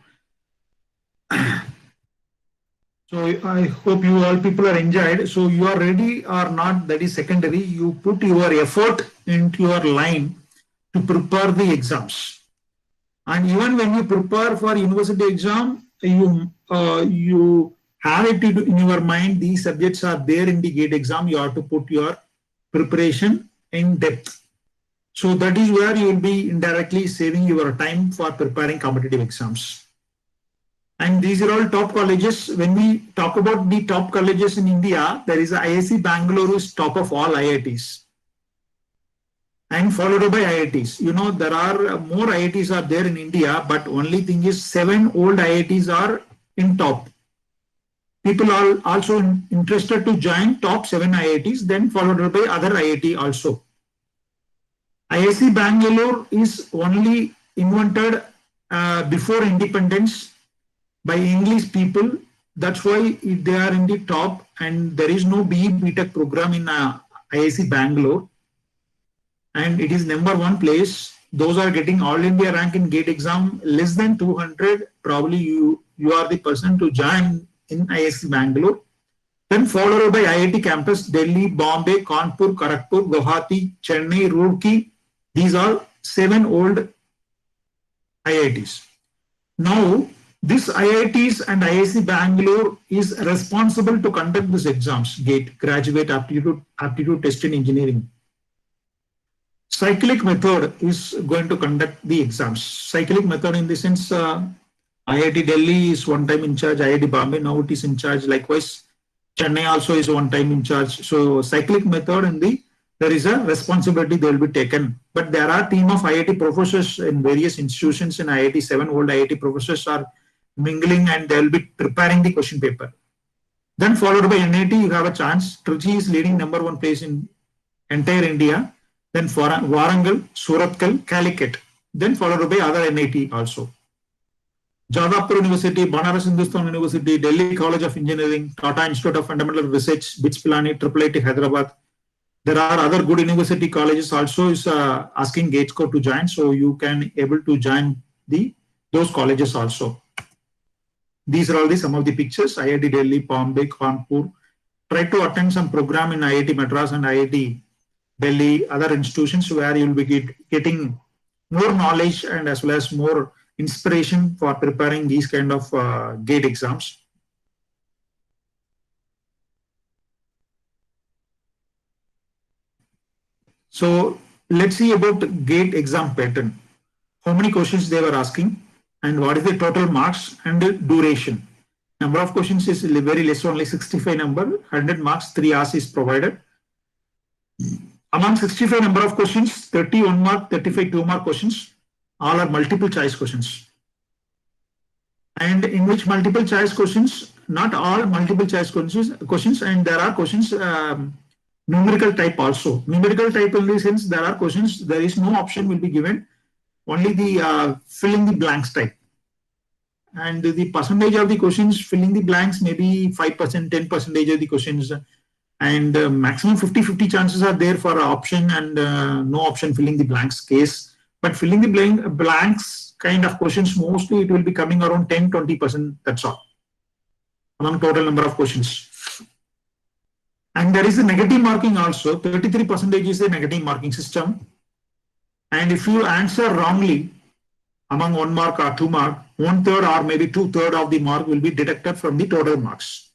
So I hope you all people are enjoyed. So you are ready or not, that is secondary. You put your effort into your line to prepare the exams. And even when you prepare for university exam, you have it in your mind, these subjects are there in the GATE exam, you have to put your preparation in depth. So that is where you will be indirectly saving your time for preparing competitive exams. And these are all top colleges. When we talk about the top colleges in India, there is IIC Bangalore is top of all IITs. And followed by IITs. You know, there are more IITs are there in India, but only thing is 7 old IITs are in top. People are also interested to join top 7 IITs, then followed by other IIT also. IIC Bangalore is only invented before independence by English people. That's why they are in the top, and there is no BE B.Tech program in IIC Bangalore. And it is #1 place. Those are getting all India rank in GATE exam less than 200. Probably you are the person to join in IIC Bangalore. Then followed by IIT campus, Delhi, Bombay, Kanpur, Kharagpur, Guwahati, Chennai, Roorkee. These are 7 old IITs. Now, this IITs and IIC Bangalore is responsible to conduct these exams, GATE, Graduate Aptitude Test in Engineering. Cyclic method is going to conduct the exams. Cyclic method in the sense, IIT Delhi is one time in charge, IIT Bombay now it is in charge. Likewise, Chennai also is one time in charge. So cyclic method in there is a responsibility they will be taken. But there are team of IIT professors in various institutions in IIT. 7 old IIT professors are mingling and they will be preparing the question paper. Then followed by NIT, you have a chance. Trichy is leading #1 place in entire India. Then Warangal, Surathkal, Calicut. Then followed by other NIT also. Jadavpur University, Banaras Hindustan University, Delhi College of Engineering, Tata Institute of Fundamental Research, BITS Pilani, IIIT Hyderabad. There are other good university colleges also is asking GATE score to join, so you can able to join those colleges also. These are all some of the pictures. IIT Delhi, Bombay, Kanpur. Try to attend some program in IIT Madras and IIT Delhi, other institutions where you will be getting more knowledge and as well as more inspiration for preparing these kind of GATE exams. So let's see about GATE exam pattern. How many questions they were asking and what is the total marks and the duration. Number of questions is very less, only 65 number, 100 marks, 3 hours is provided. Among 65 number of questions, 31 mark, 35 2-mark questions, all are multiple choice questions. And in which multiple choice questions, not all multiple choice questions, and there are questions numerical type also. Numerical type in the sense there are questions, there is no option will be given, only the fill in the blanks type. And the percentage of the questions filling the blanks may be 5%, 10% of the questions, and maximum 50-50 chances are there for option and no option filling the blanks case. But filling the blanks kind of questions, mostly it will be coming around 10-20%, that's all, among total number of questions. And there is a negative marking also, 33% is the negative marking system. And if you answer wrongly, among 1 mark or 2 mark, 1/3 or maybe 2/3 of the mark will be deducted from the total marks.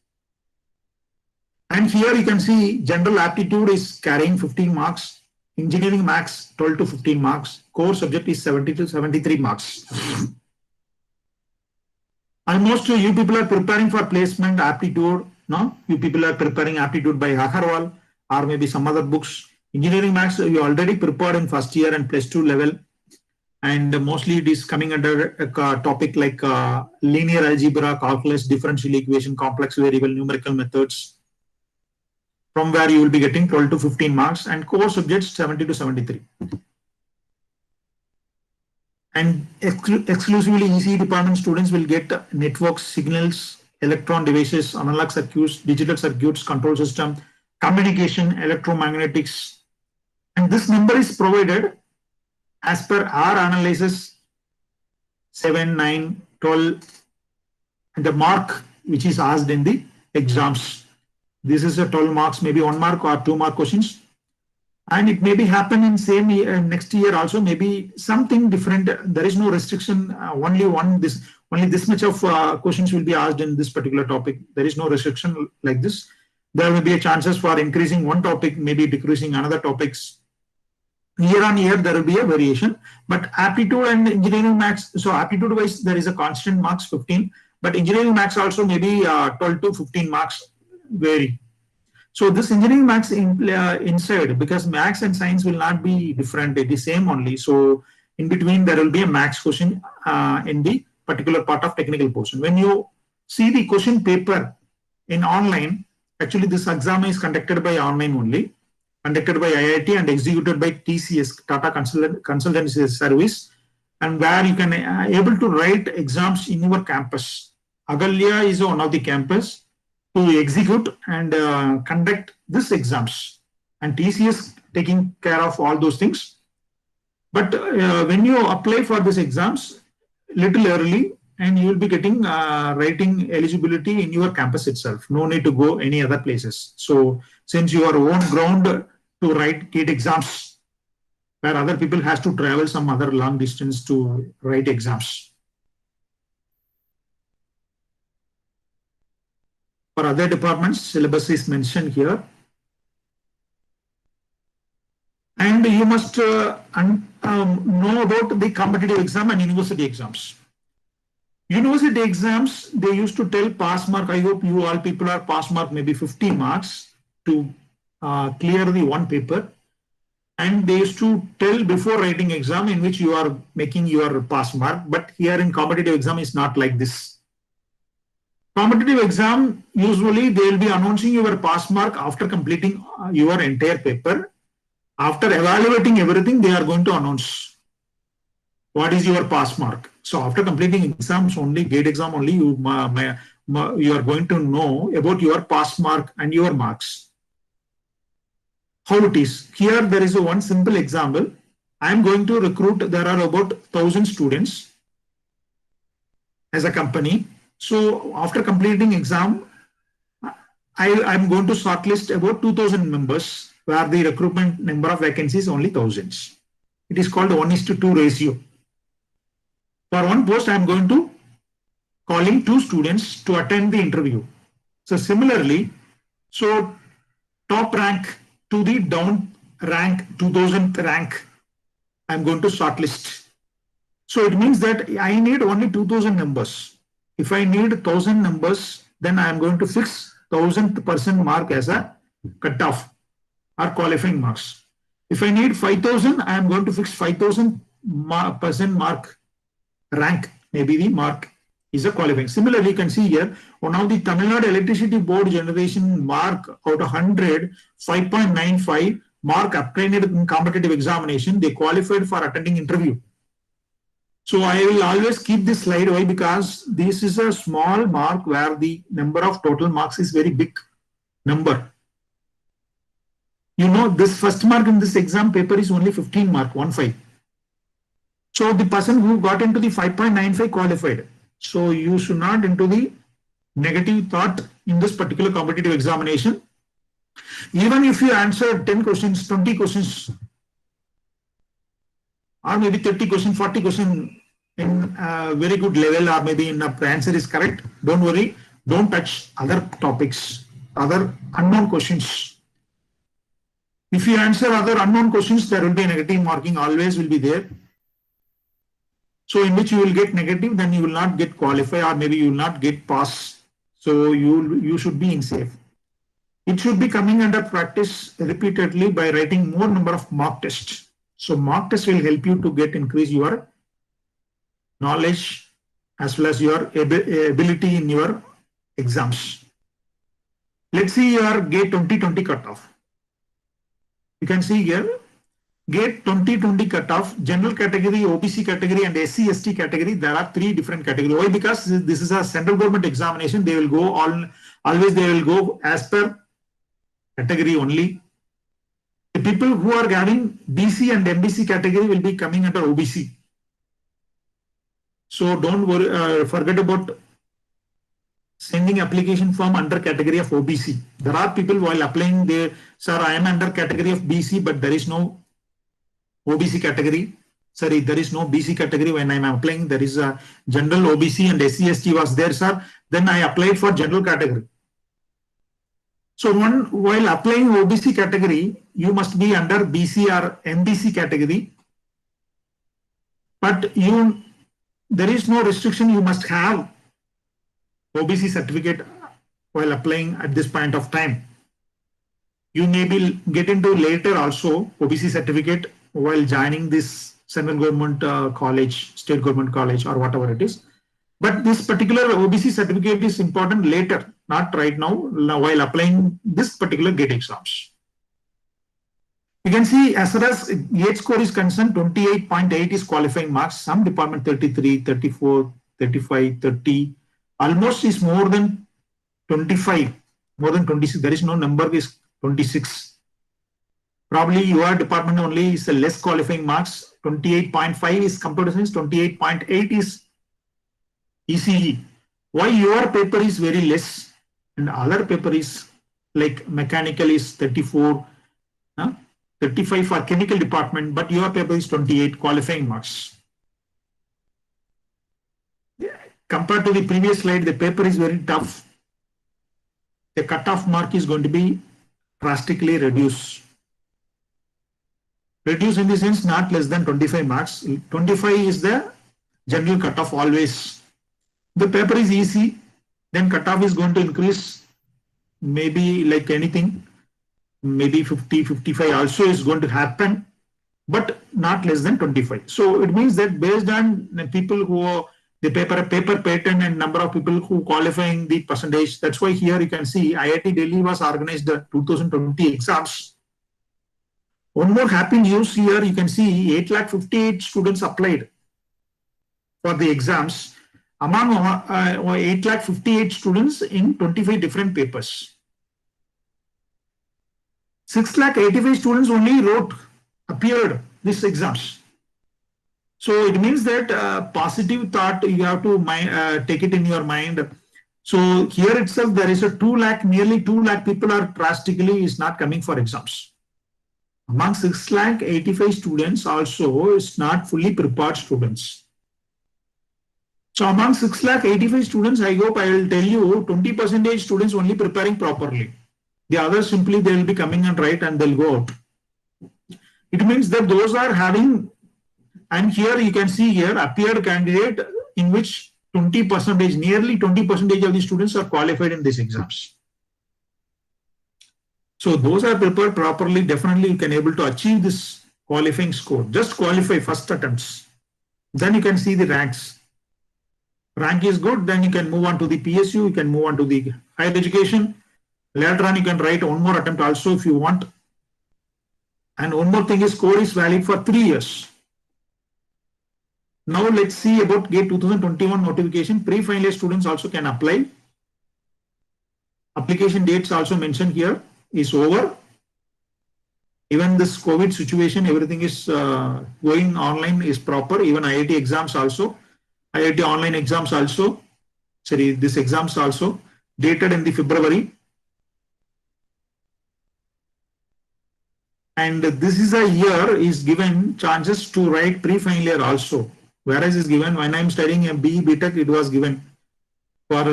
And here you can see general aptitude is carrying 15 marks, engineering max 12 to 15 marks, core subject is 70 to 73 marks. Almost you people are preparing for placement aptitude, no? You people are preparing aptitude by Agarwal or maybe some other books. Engineering max you already prepared in first year and +2 level. And mostly it is coming under a topic like linear algebra, calculus, differential equation, complex variable, numerical methods, from where you will be getting 12 to 15 marks, and core subjects 70 to 73. And exclusively ECE department students will get networks, signals, electron devices, analog circuits, digital circuits, control system, communication, electromagnetics. And this number is provided as per our analysis, 7, 9, 12, and the mark which is asked in the exams. This is a 12 marks, maybe 1 mark or 2 mark questions. And it may be happen in same year, next year also, maybe something different. There is no restriction. Only this much of questions will be asked in this particular topic. There is no restriction like this. There will be a chances for increasing one topic, maybe decreasing another topics. Year on year, there will be a variation. But aptitude and engineering maths, so aptitude wise, there is a constant marks 15. But engineering maths also maybe 12 to 15 marks vary. So this engineering maths inside, because maths and science will not be different, it is same only. So in between there will be a maths question in the particular part of technical portion. When you see the question paper in online, actually this exam is conducted by online only, conducted by IIT and executed by TCS, Tata Consultancy Service, and where you can able to write exams in your campus. Ahalia is one of the campus to execute and conduct these exams, and TCS taking care of all those things. But when you apply for these exams little early, and you will be getting writing eligibility in your campus itself. No need to go any other places. So since you are own ground to write GATE exams, where other people has to travel some other long distance to write exams. For other departments, syllabus is mentioned here. And you must know about the competitive exam and university exams. University exams, they used to tell pass mark. I hope you all people are pass mark, maybe 50 marks to clear the one paper. And they used to tell before writing exam in which you are making your pass mark. But here in competitive exam is not like this. Competitive exam, usually they will be announcing your pass mark after completing your entire paper. After evaluating everything, they are going to announce what is your pass mark. So after completing exams only, GATE exam only, you are going to know about your pass mark and your marks. How it is. Here there is one simple example. I am going to recruit, there are about 1,000 students as a company. So after completing exam, I am going to shortlist about 2,000 members, where the recruitment number of vacancies only thousands. It is called 1:2 ratio. For one post, I am going to calling 2 students to attend the interview. So similarly, so top rank to the down rank, 2000th rank, I am going to shortlist. So it means that I need only 2,000 numbers. If I need 1,000 numbers, then I am going to fix 1,000th person mark as a cutoff or qualifying marks. If I need 5,000, I am going to fix 5,000 person mark rank. Maybe the mark is a qualifying. Similarly, you can see here, one of the Tamil Nadu Electricity Board generation mark out of 100, 5.95 mark obtained in competitive examination. They qualified for attending interview. So I will always keep this slide away because this is a small mark where the number of total marks is very big number. You know, this first mark in this exam paper is only 15 mark, 15. So the person who got into the 5.95 qualified. So you should not into the negative thought in this particular competitive examination. Even if you answer 10 questions, 20 questions, or maybe 30 questions, 40 questions in a very good level, or maybe in the answer is correct, don't worry, don't touch other topics, other unknown questions. If you answer other unknown questions, there will be a negative marking, always will be there. So in which you will get negative, then you will not get qualify, or maybe you will not get pass. So you should be in safe. It should be coming under practice repeatedly by writing more number of mock tests. So mock test will help you to increase your knowledge as well as your ability in your exams. Let's see your GATE 2020 cutoff. You can see here, GATE 2020 cutoff, general category, OBC category and SC/ST category. There are 3 different categories. Why? Because this is a central government examination. They will go always they will go as per category only. people who are having BC and MBC category will be coming under OBC. So don't worry, forget about sending application form under category of OBC. There are people while applying there, sir, I am under category of BC, but there is no OBC category. Sorry, there is no BC category when I am applying. There is a general OBC and SC/ST was there, sir. Then I applied for general category. So while applying OBC category, you must be under BC or MBC category. But there is no restriction. You must have OBC certificate while applying at this point of time. You may be get into later also OBC certificate while joining this central government college, state government college, or whatever it is. But this particular OBC certificate is important later, not right now, while applying this particular GATE exams. You can see as far as GATE score is concerned, 28.8 is qualifying marks. Some department 33, 34, 35, 30, almost is more than 25, more than 26. There is no number is 26. Probably your department only is a less qualifying marks. 28.5 is computer science, 28.8 is ECE. Why your paper is very less and other paper is like mechanical is 34, 35 for chemical department, but your paper is 28 qualifying marks. Compared to the previous slide, the paper is very tough. The cutoff mark is going to be drastically reduced. Reduce in the sense not less than 25 marks. 25 is the general cutoff always. The paper is easy, then cutoff is going to increase, maybe like anything, maybe 50, 55 also is going to happen, but not less than 25. So it means that based on the people who the paper pattern and number of people who qualifying the percentage, that's why here you can see IIT Delhi was organized the 2020 exams. One more happy news here, you can see 858 students applied for the exams. Among 858 students in 25 different papers. 685 students only appeared this exams. So it means that positive thought you have to take it in your mind. So here itself there is a 2 lakh, nearly 2 lakh people are drastically is not coming for exams. Among 685 students also is not fully prepared students. So among 685 students, I hope I will tell you 20% students only preparing properly. The others simply they will be coming and write and they'll go out. It means that those are having, and here you can see here appeared candidate in which 20%, nearly 20% of the students are qualified in these exams. So those are prepared properly, definitely you can able to achieve this qualifying score. Just qualify first attempts. Then you can see the ranks. Rank is good, then you can move on to the PSU, you can move on to the higher education. Later on, you can write one more attempt also if you want. And one more thing is score is valid for 3 years. Now let's see about GATE 2021 notification. Pre-final year students also can apply. Application dates also mentioned here is over. Even this COVID situation, everything is going online is proper. Even IIT exams also. IIT online exams also, sorry, this exams also dated in the February. And this is a year is given chances to write pre-final year also. Whereas is given when I'm studying a B.Tech, it was given for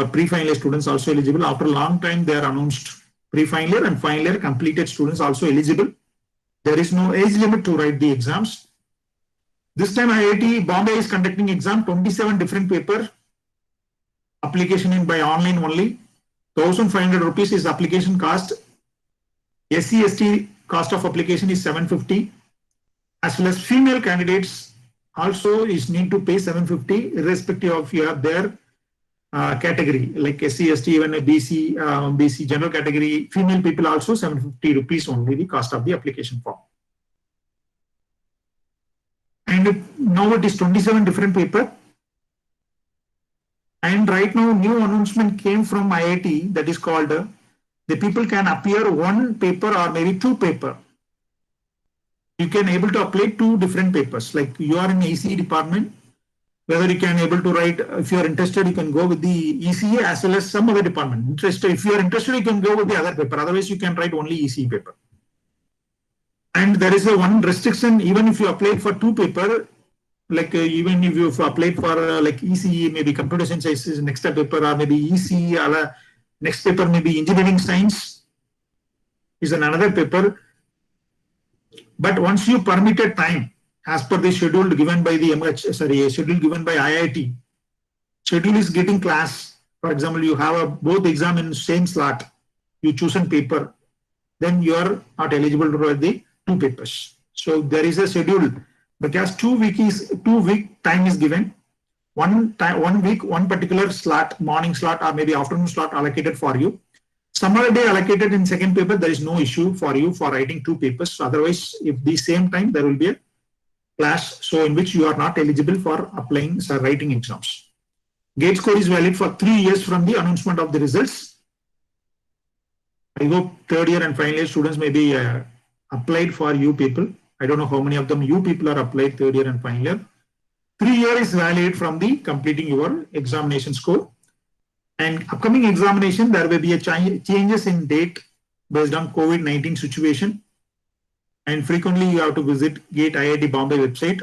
pre-final year students also eligible. After a long time, they are announced pre-final year and final year completed students also eligible. There is no age limit to write the exams. This time IIT Bombay is conducting exam, 27 different paper, application in by online only, 1,500 rupees is application cost, SC/ST cost of application is 750, as well as female candidates also is need to pay 750 irrespective of their category, like SC/ST, even a BC general category, female people also 750 rupees only the cost of the application form. And now it is 27 different paper. And right now new announcement came from IIT that is called the people can appear one paper or maybe two paper. you can able to apply 2 different papers. Like you are in ECE department, whether you can able to write, if you are interested, you can go with the ECE as well as some other department. If you are interested, you can go with the other paper. Otherwise, you can write only ECE paper. And there is a one restriction, even if you apply for 2 paper, like even if you applied for like ECE, maybe computer science is next paper, or maybe ECE, or next paper maybe engineering science is another paper. But once you permitted time, as per the schedule given by the schedule given by IIT, schedule is getting class. For example, you have both exam in same slot, you choose a paper, then you are not eligible to write the 2 papers. So there is a schedule, because 2 week time is given. 1 week, one particular slot, morning slot or maybe afternoon slot allocated for you. Some other day allocated in second paper, there is no issue for you for writing 2 papers. Otherwise, if the same time, there will be a class, so in which you are not eligible for applying writing exams. Gate score is valid for 3 years from the announcement of the results. I hope third year and final year students may be applied for you people. I don't know how many of them you people are applied third year and final year. 3 years is valid from the completing your examination score. And upcoming examination, there will be a changes in date based on COVID-19 situation. And frequently you have to visit GATE IIT Bombay website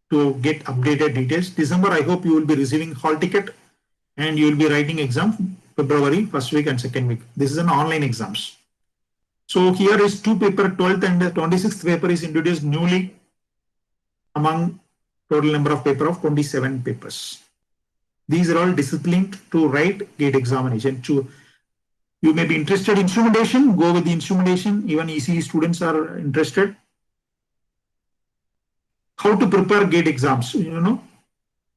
to get updated details. December, I hope you will be receiving hall ticket and you will be writing exam February first week and second week. This is an online exams. So here is 2 paper, 12th and 26th paper is introduced newly among total number of paper of 27 papers. These are all disciplined to write GATE examination. You may be interested in instrumentation, go with the instrumentation. Even ECE students are interested. How to prepare GATE exams?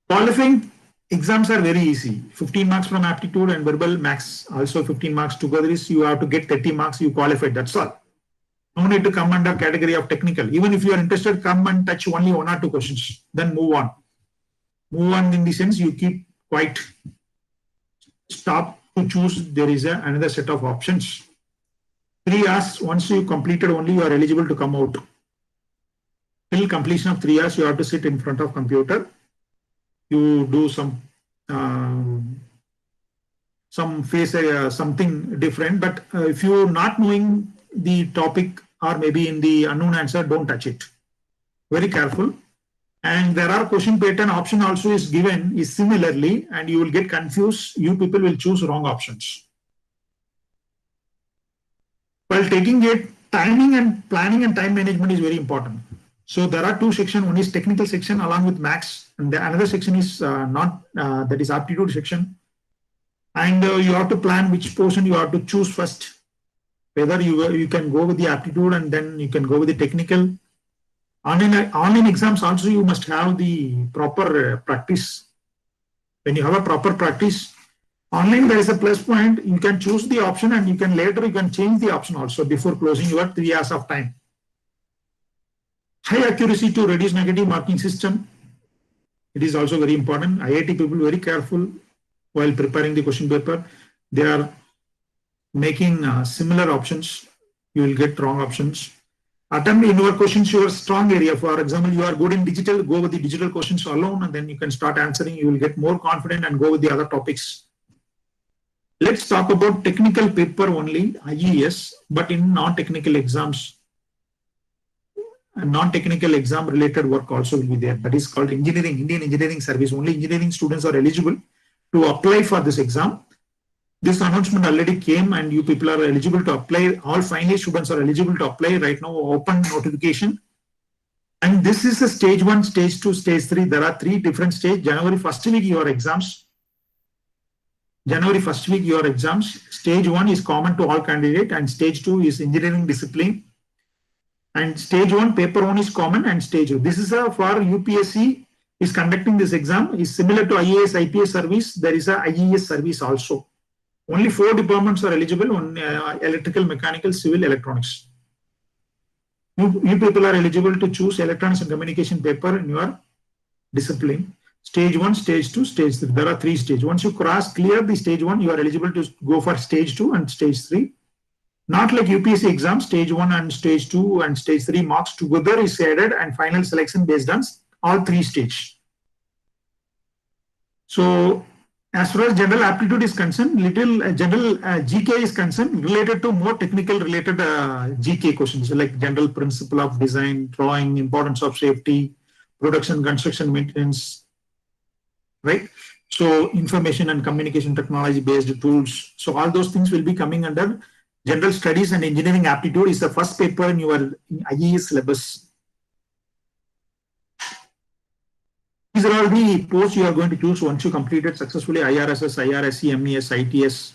Qualifying exams are very easy. 15 marks from aptitude and verbal max also 15 marks together is you have to get 30 marks, you qualified, that's all. No need to come under category of technical. Even if you are interested, come and touch only 1 or 2 questions, then move on. Move on in the sense you keep quiet. Stop to choose, there is another set of options. 3 hours, once you completed only, you are eligible to come out. Till completion of 3 hours, you have to sit in front of computer. You do some face something different, but if you are not knowing the topic or maybe in the unknown answer, don't touch it. Very careful. And there are question pattern option also is given is similarly, and you will get confused. You people will choose wrong options. While taking it, timing and planning and time management is very important. So there are 2 sections. One is technical section along with max, and another section is that is aptitude section. And you have to plan which portion you have to choose first. Whether you can go with the aptitude and then you can go with the technical. Online exams also you must have the proper practice. When you have a proper practice, online there is a plus point. You can choose the option and you can change the option also before closing your 3 hours of time. High accuracy to reduce negative marking system. It is also very important. IIT people very careful while preparing the question paper. They are making similar options. You will get wrong options. Attempt in your questions your strong area. For example, you are good in digital, go with the digital questions alone and then you can start answering. You will get more confident and go with the other topics. Let's talk about technical paper only, IES, but in non-technical exams. Non-technical exam related work also will be there. That is called engineering, Indian Engineering Service. Only engineering students are eligible to apply for this exam. This announcement already came and you people are eligible to apply. All final students are eligible to apply right now, open notification. And this is a stage 1, stage 2, stage 3. There are 3 different stages. January 1st week, your exams. January 1st week, your exams. Stage 1 is common to all candidates and stage 2 is engineering discipline. And stage 1, paper 1 is common and stage 2. This is for UPSC is conducting this exam. Is similar to IAS, IPS service. There is a IES service also. Only 4 departments are eligible on electrical, mechanical, civil, electronics. You people are eligible to choose electronics and communication paper in your discipline. Stage 1, stage 2, stage 3. There are 3 stages. Once you clear the stage 1, you are eligible to go for stage 2 and stage 3. Not like UPSC exam, stage 1 and stage 2 and stage 3 marks together is added and final selection based on all 3 stages. So as far as general aptitude is concerned, general GK is concerned related to more technical related GK questions like general principle of design, drawing, importance of safety, production, construction, maintenance, right? So information and communication technology based tools. So all those things will be coming under general studies, and engineering aptitude is the first paper in your IEEE syllabus. These are all the posts you are going to choose once you completed successfully IRSS, IRSC, MES, ITS,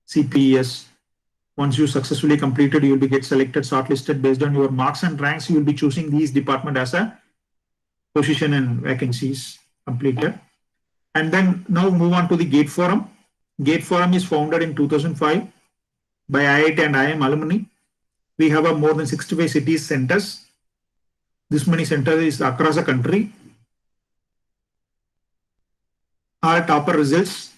CPES. Once you successfully completed, you will be get selected, shortlisted based on your marks and ranks. You will be choosing these department as a position and vacancies completed. And then now move on to the GATE Forum. GATE Forum is founded in 2005 by IIT and IIM alumni. We have a more than 65 cities centers. This many centers is across the country. Our topper results.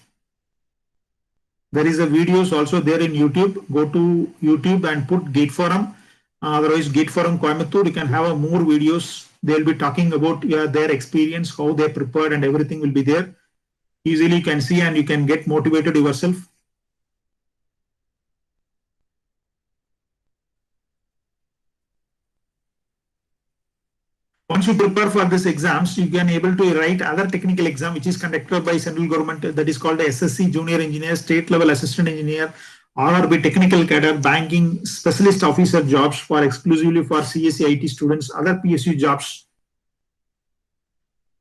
There is a videos also there in YouTube. Go to YouTube and put GATE Forum. Otherwise, GATE Forum Coimbatore, you can have more videos. They'll be talking about their experience, how they prepared, and everything will be there. Easily you can see and you can get motivated yourself. Once you prepare for these exams, you can able to write other technical exam which is conducted by central government, that is called the SSC Junior Engineer, State Level Assistant Engineer, RRB Technical Cadre, Banking Specialist Officer jobs for exclusively for CSE IT students, other PSU jobs.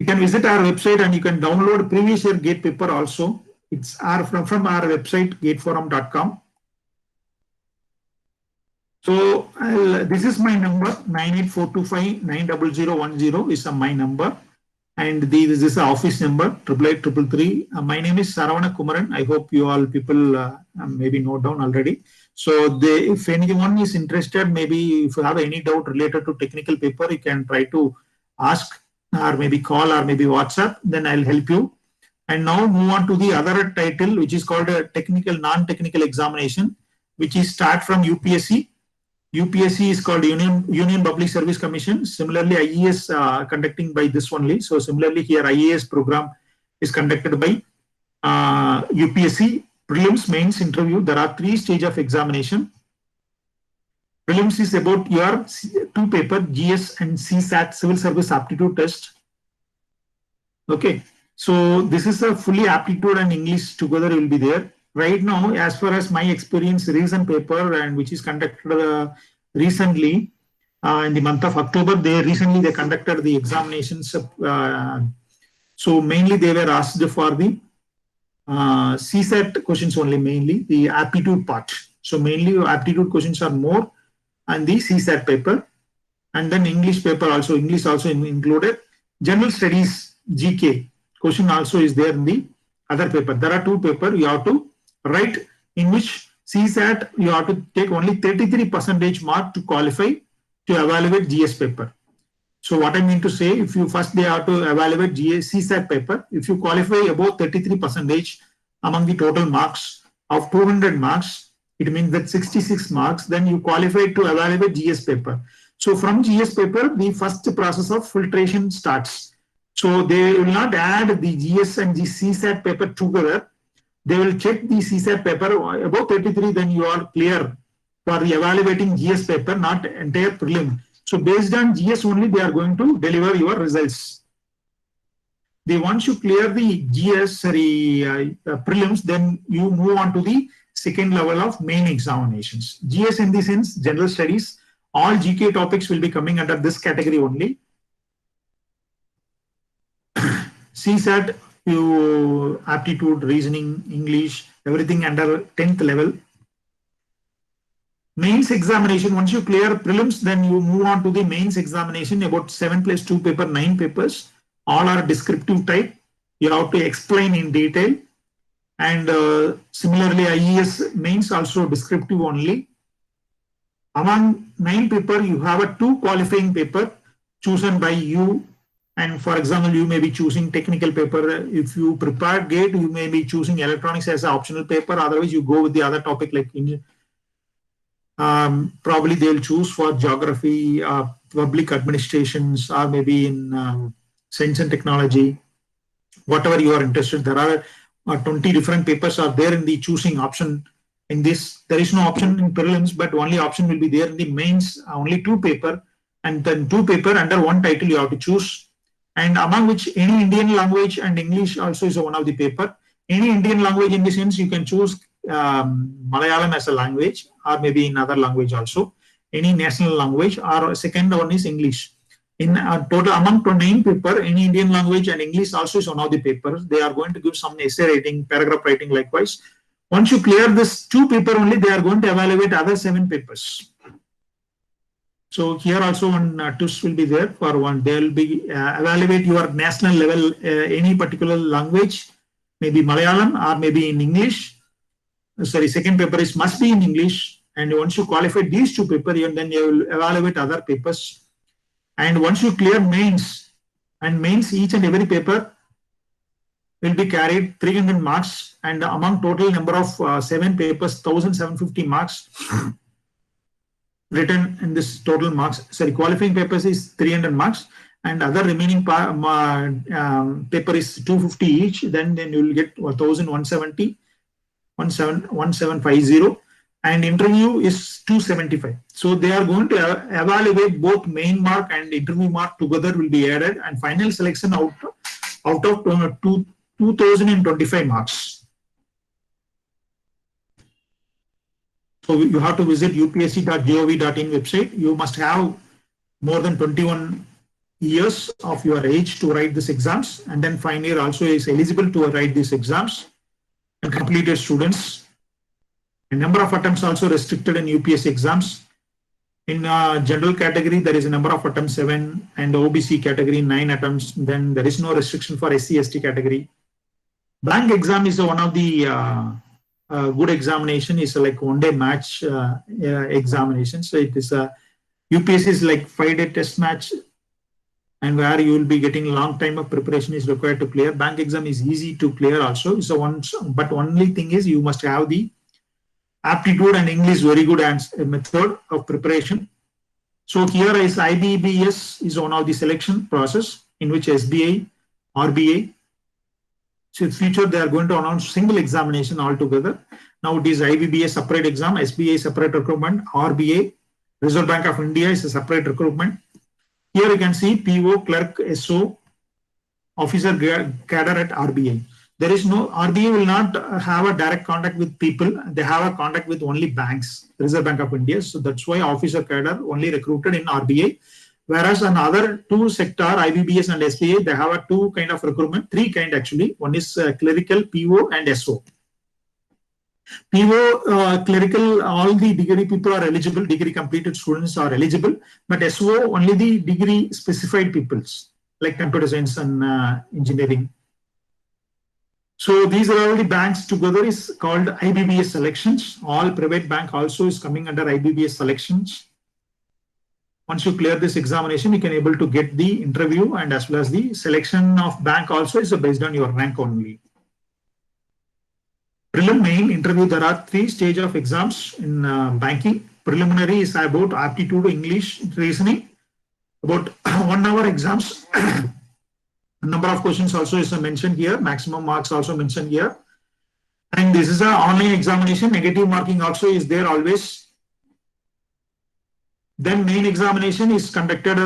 You can visit our website and you can download previous year GATE paper also. It's from our website gateforum.com. So this is my number 98425-90010 is my number, and this is the office number 88833. My name is Saravanan Kumaran. I hope you all people maybe note down already. So if anyone is interested, maybe if you have any doubt related to technical paper, you can try to ask or maybe call or maybe WhatsApp. Then I'll help you. And now move on to the other title, which is called a technical non-technical examination, which is start from UPSC. UPSC is called Union Public Service Commission. Similarly, IES conducting by this only. So similarly here IES program is conducted by UPSC. Prelims, mains, interview. There are 3 stages of examination. Prelims is about your 2 paper, GS and CSAT, Civil Service Aptitude Test. Okay. So this is a fully aptitude and English together will be there. Right now, as far as my experience, recent paper and which is conducted recently in the month of October, they conducted the examinations. So mainly they were asked for the CSAT questions only, mainly the aptitude part. So mainly aptitude questions are more and the CSAT paper, and then English paper also, English also included. General studies GK question also is there in the other paper. There are 2 papers you have to write, in which CSAT you have to take only 33% mark to qualify to evaluate GS paper. So what I mean to say, if you first they have to evaluate CSAT paper, if you qualify above 33% among the total marks of 200 marks, it means that 66 marks, then you qualify to evaluate GS paper. So from GS paper, the first process of filtration starts. So they will not add the GS and the CSAT paper together. They will check the CSAT paper above 33, then you are clear for evaluating GS paper, not entire prelim. So based on GS only, they are going to deliver your results. Once you clear the GS prelims, then you move on to the second level of main examinations. GS in the sense, general studies, all GK topics will be coming under this category only. CSAT, you aptitude, reasoning, English, everything under 10th level. Mains examination, once you clear prelims, then you move on to the mains examination, about 7+2 paper, 9 papers. All are descriptive type. You have to explain in detail. And similarly, IES mains also descriptive only. Among 9 paper, you have a 2 qualifying paper chosen by you. And for example, you may be choosing technical paper. If you prepare GATE, you may be choosing electronics as an optional paper. Otherwise, you go with the other topic like Probably they'll choose for geography, public administrations, or maybe in science and technology, whatever you are interested. There are 20 different papers are there in the choosing option. In this, there is no option in prelims, but only option will be there in the mains, only 2 paper, and then 2 paper under 1 title you have to choose. And among which any Indian language and English also is one of the paper. Any Indian language in the sense you can choose Malayalam as a language, or maybe in other language also, any national language, or second one is English. In total among 9 paper, any Indian language and English also is one of the papers. They are going to give some essay writing, paragraph writing likewise. Once you clear this 2 paper only, they are going to evaluate other 7 papers. So here also one twist will be there for one. They will be evaluate your national level, any particular language, maybe Malayalam or maybe in English. Sorry, second paper is must be in English. And once you qualify these 2 papers, then you will evaluate other papers. And once you clear mains, and mains each and every paper will be carried 300 marks, and among total number of 7 papers, 1750 marks written in this total marks. Sorry, qualifying papers is 300 marks, and other remaining paper is 250 each. Then you will get 1170, 1750. And interview is 275. So they are going to evaluate both main mark and interview mark together will be added, and final selection out of 2025 marks. So you have to visit upsc.gov.in website. You must have more than 21 years of your age to write these exams, and then final year also is eligible to write these exams, and completed students. A number of attempts also restricted in UPSC exams. In general category, there is a number of attempts 7, and OBC category 9 attempts. Then there is no restriction for SC/ST category. Blank exam is one of the good examination. Is like one-day match examination. So it is UPSC is like 5-day test match, and where you will be getting long time of preparation is required to clear. Bank exam is easy to clear also. So but only thing is you must have the aptitude and English very good method of preparation. So here is IBBS is one of the selection process in which SBI, RBI. So in future they are going to announce single examination altogether. Now it is IBBS separate exam, SBI separate recruitment, RBI, Reserve Bank of India is a separate recruitment. Here you can see PO, clerk, SO, officer cadre at RBI. There is no, RBI will not have a direct contact with people. They have a contact with only banks, Reserve Bank of India. So that's why officer cadre only recruited in RBI. Whereas another 2 sector, IBBS and SBA, they have a 2 kind of recruitment, 3 kind actually. One is clerical, PO and SO. PO, clerical, all the degree people are eligible, degree completed students are eligible, but SO only the degree specified peoples like computer science and engineering. So these are all the banks together is called IBBS selections. All private bank also is coming under IBBS selections. Once you clear this examination, you can able to get the interview, and as well as the selection of bank also is based on your rank only. Prelim, main, interview, there are 3 stages of exams in banking. Preliminary is about aptitude, English, reasoning, about 1 hour exams. Number of questions also is mentioned here, maximum marks also mentioned here. And this is an online examination, negative marking also is there always. Then main examination is conducted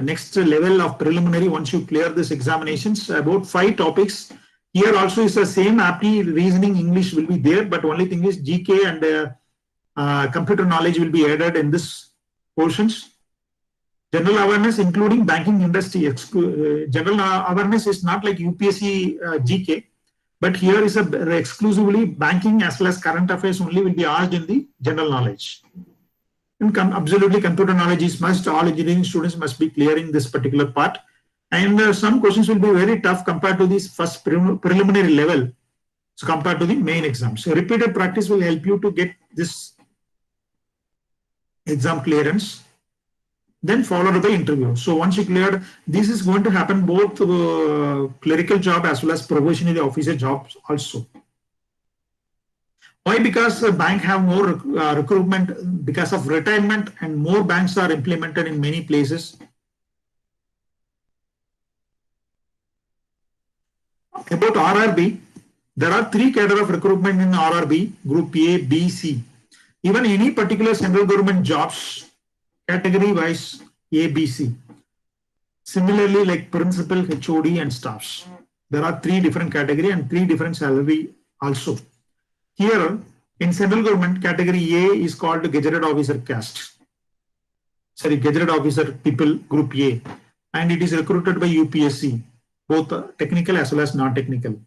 next level of preliminary. Once you clear this examinations, about 5 topics. Here also is the same aptitude, reasoning, English will be there, but only thing is GK and computer knowledge will be added in this portions. General awareness including banking industry. General awareness is not like UPSC GK, but here is exclusively banking as well as current affairs only will be asked in the general knowledge. And absolutely computer knowledge is must. All engineering students must be clearing this particular part. And some questions will be very tough compared to this first preliminary level. So compared to the main exam. So repeated practice will help you to get this exam clearance. Then followed by interview. So once you cleared, this is going to happen both clerical job as well as probationary officer jobs also. Why? Because the bank have more recruitment because of retirement, and more banks are implemented in many places. About RRB, there are three cadre of recruitment in RRB, Group A, B, C. Even any particular central government jobs, category wise A, B, C. Similarly, like principal, HOD and staffs. There are three different category and three different salary also. Here in central government, category A is called gazetted officer caste. Sorry, gazetted officer people, Group A, and it is recruited by UPSC, both technical as well as non-technical.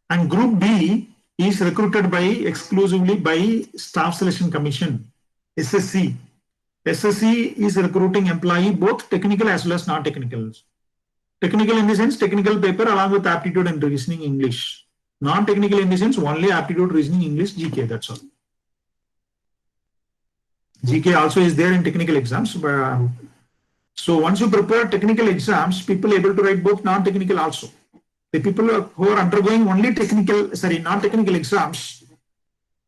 And Group B is recruited by exclusively by Staff Selection Commission, SSC. SSC is recruiting employee both technical as well as non-technical. Technical in the sense technical paper along with aptitude and reasoning English. Non-technical in the sense only aptitude, reasoning, English, GK, that's all. GK also is there in technical exams. So once you prepare technical exams, people able to write both non-technical also. The people who are undergoing only non-technical exams,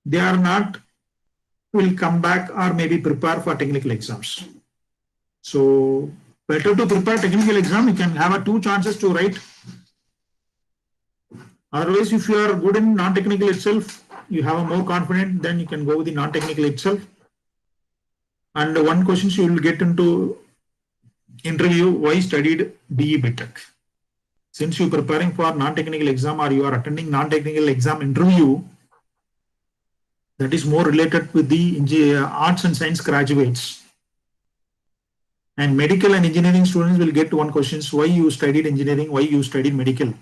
they are not will come back or maybe prepare for technical exams. So better to prepare technical exam, you can have two chances to write. Otherwise, if you are good in non-technical itself, you have a more confident, then you can go with the non-technical itself. And one question you will get into interview, why studied BE B.Tech? Since you are preparing for non-technical exam or you are attending non-technical exam interview, that is more related with the arts and science graduates. And medical and engineering students will get one question, why you studied engineering, why you studied medical?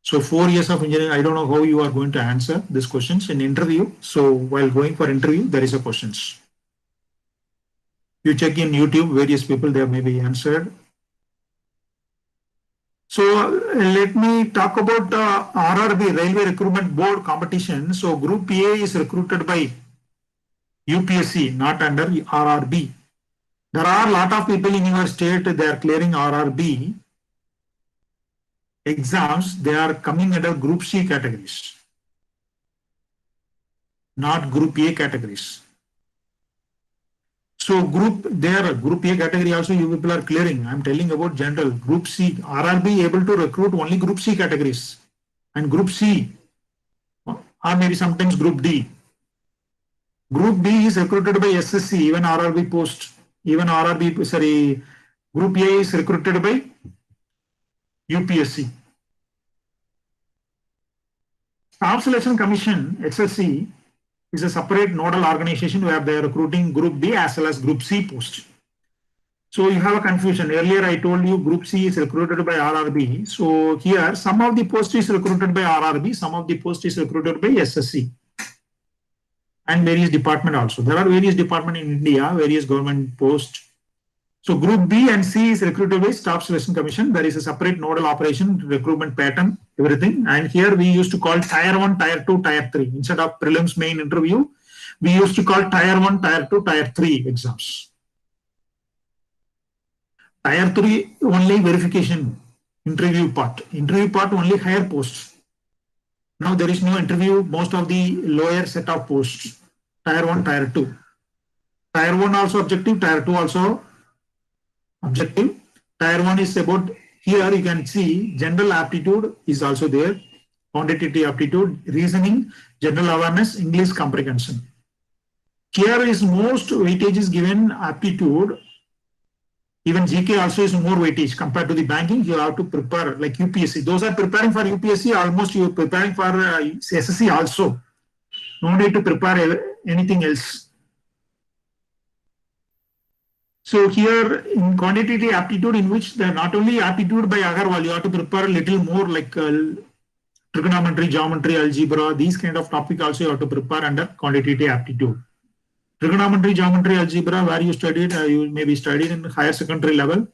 So 4 years of engineering, I don't know how you are going to answer these questions in interview. So while going for interview, there is a questions. You check in YouTube, various people there may be answered. So let me talk about RRB, Railway Recruitment Board competition. So Group A is recruited by UPSC, not under RRB. There are a lot of people in your state, they are clearing RRB exams, they are coming under Group C categories, not Group A categories. So Group A category also you people are clearing. I am telling about general. Group C, RRB able to recruit only Group C categories, and Group C or maybe sometimes Group D. Group B is recruited by SSC, even RRB post, Group A is recruited by UPSC. Staff Selection Commission, SSC, is a separate nodal organization where they are recruiting Group B as well as Group C post. So you have a confusion. Earlier I told you Group C is recruited by RRB. So here some of the post is recruited by RRB, some of the post is recruited by SSC and various department also. There are various departments in India, various government posts. So Group B and C is recruited by Staff Selection Commission. There is a separate nodal operation, recruitment pattern, everything. And here we used to call Tier 1, Tier 2, Tier 3. Instead of prelims main interview, we used to call Tier 1, Tier 2, Tier 3 exams. Tier 3 only verification, interview part only higher posts. Now there is no interview, most of the lower set of posts, Tier 1, Tier 2. Tier 1 also objective, Tier 2 also objective. Tier 1 is about, here you can see general aptitude is also there, quantitative aptitude, reasoning, general awareness, English comprehension. Here is most weightage is given aptitude. Even GK also is more weightage compared to the banking. You have to prepare like UPSC. Those are preparing for UPSC, almost you are preparing for SSC also. No need to prepare anything else. So here in quantitative aptitude, in which they are not only aptitude by Agarwal, you have to prepare a little more like trigonometry, geometry, algebra, these kind of topic also you have to prepare under quantitative aptitude. Trigonometry, geometry, algebra, where you studied, you maybe studied in higher secondary level.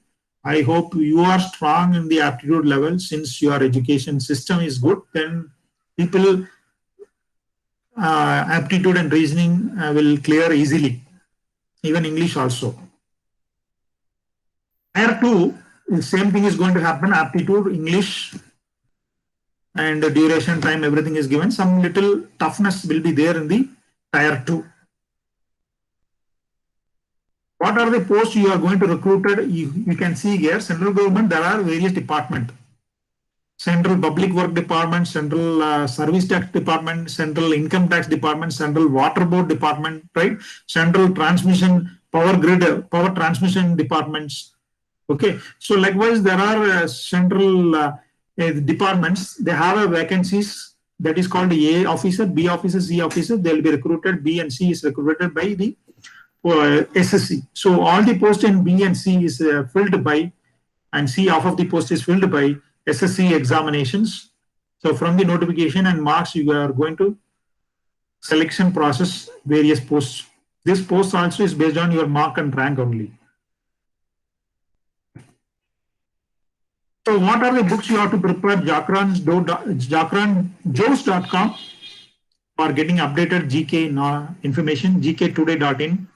I hope you are strong in the aptitude level. Since your education system is good, then people aptitude and reasoning will clear easily, even English also. Tier 2, the same thing is going to happen, aptitude, English, and the duration, time, everything is given. Some little toughness will be there in the tier 2. What are the posts you are going to recruit? You can see here, central government, there are various departments. Central Public Work Department, Central Service Tax Department, Central Income Tax Department, Central Water Board Department, right? Central Transmission, Power Grid, Power Transmission Departments. Okay, so likewise, there are central departments. They have a vacancies that is called A officer, B officer, C officer. They will be recruited. B and C is recruited by the SSC. So all the posts in B and C is filled by, and C half of the post is filled by SSC examinations. So from the notification and marks, you are going to selection process various posts. This post also is based on your mark and rank only. So what are the books you have to prepare? Jakranjos.com for getting updated GK information, gktoday.in,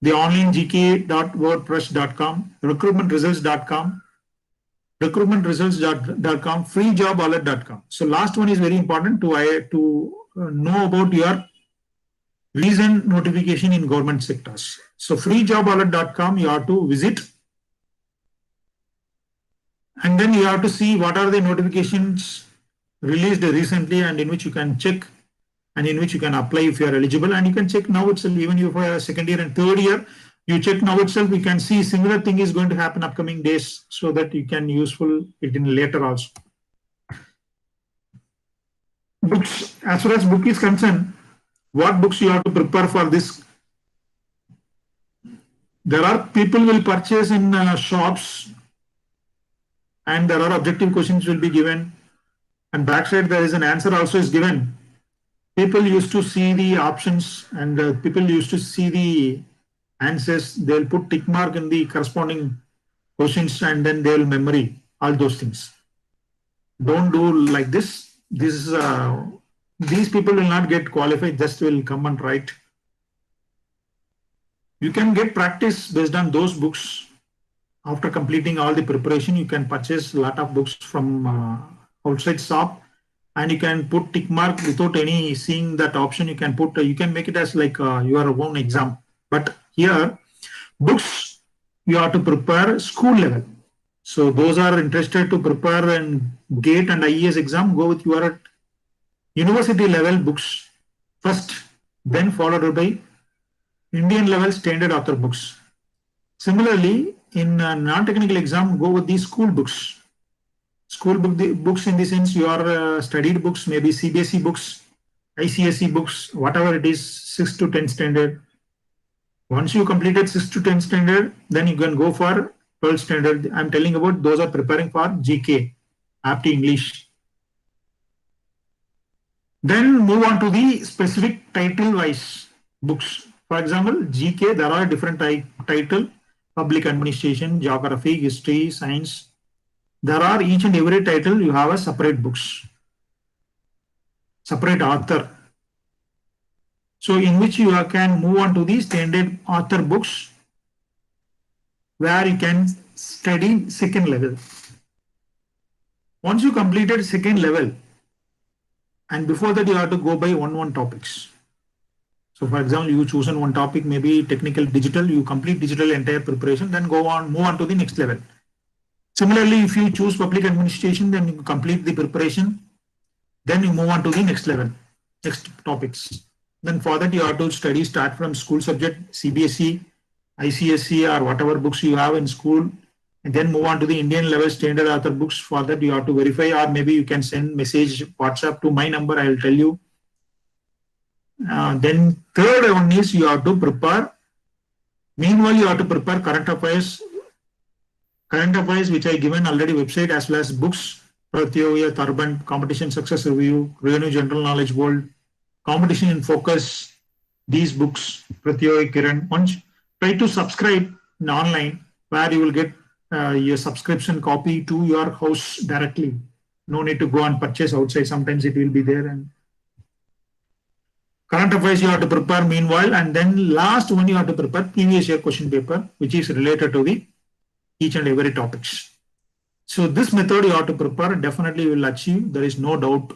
the online gk.wordpress.com, recruitmentresults.com, recruitmentresults.com, freejobalert.com. So last one is very important to know about your recent notification in government sectors. So freejobalert.com you have to visit, and then you have to see what are the notifications released recently and in which you can check and in which you can apply if you are eligible. And you can check now itself, even if you are second year and third year, you check now itself, you can see similar thing is going to happen upcoming days so that you can useful it in later also. Books, as far as book is concerned, what books you have to prepare for this? There are people will purchase in shops, and there are objective questions will be given, and backside there is an answer also is given. People used to see the options and people used to see the answers. They'll put tick mark in the corresponding questions and then they'll memory all those things. Don't do like this. This is these people will not get qualified, just will come and write. You can get practice based on those books. After completing all the preparation, you can purchase a lot of books from outside shop, and you can put tick mark without any seeing that option. You can put, you can make it as like your own exam. But here, books you have to prepare school level. So those are interested to prepare and GATE and IES exam, go with your university level books first, then followed by Indian level standard author books. Similarly, in non-technical exam, go with the school books. School books in the sense your studied books, maybe CBSE books, ICSE books, whatever it is, 6 to 10 standard. Once you completed 6 to 10 standard, then you can go for 12 standard. I'm telling about those are preparing for GK, aptitude English. Then move on to the specific title-wise books. For example, GK, there are different title, public administration, geography, history, science. There are each and every title, you have a separate books, separate author. So in which you can move on to the standard author books where you can study second level. Once you completed second level, and before that you have to go by one topics. So for example, you chosen one topic, maybe technical digital, you complete digital entire preparation, then go on, move on to the next level. Similarly, if you choose public administration, then you complete the preparation, then you move on to the next level, next topics. Then for that you have to study, start from school subject, CBSE, ICSE or whatever books you have in school, and then move on to the Indian level standard author books. For that you have to verify, or maybe you can send message WhatsApp to my number, I will tell you. Then third one is you have to prepare. Meanwhile, you have to prepare current affairs which I given already website, as well as books, Pratyoya, Turban, Competition Success Review, Revenue General Knowledge World, Competition in Focus, these books, Pratyoya, Kiran. Once try to subscribe in online where you will get your subscription copy to your house directly. No need to go and purchase outside. Sometimes it will be there. And current affairs you have to prepare meanwhile, and then last one you have to prepare previous year question paper, which is related to the each and every topics. So this method you have to prepare, definitely you will achieve, there is no doubt.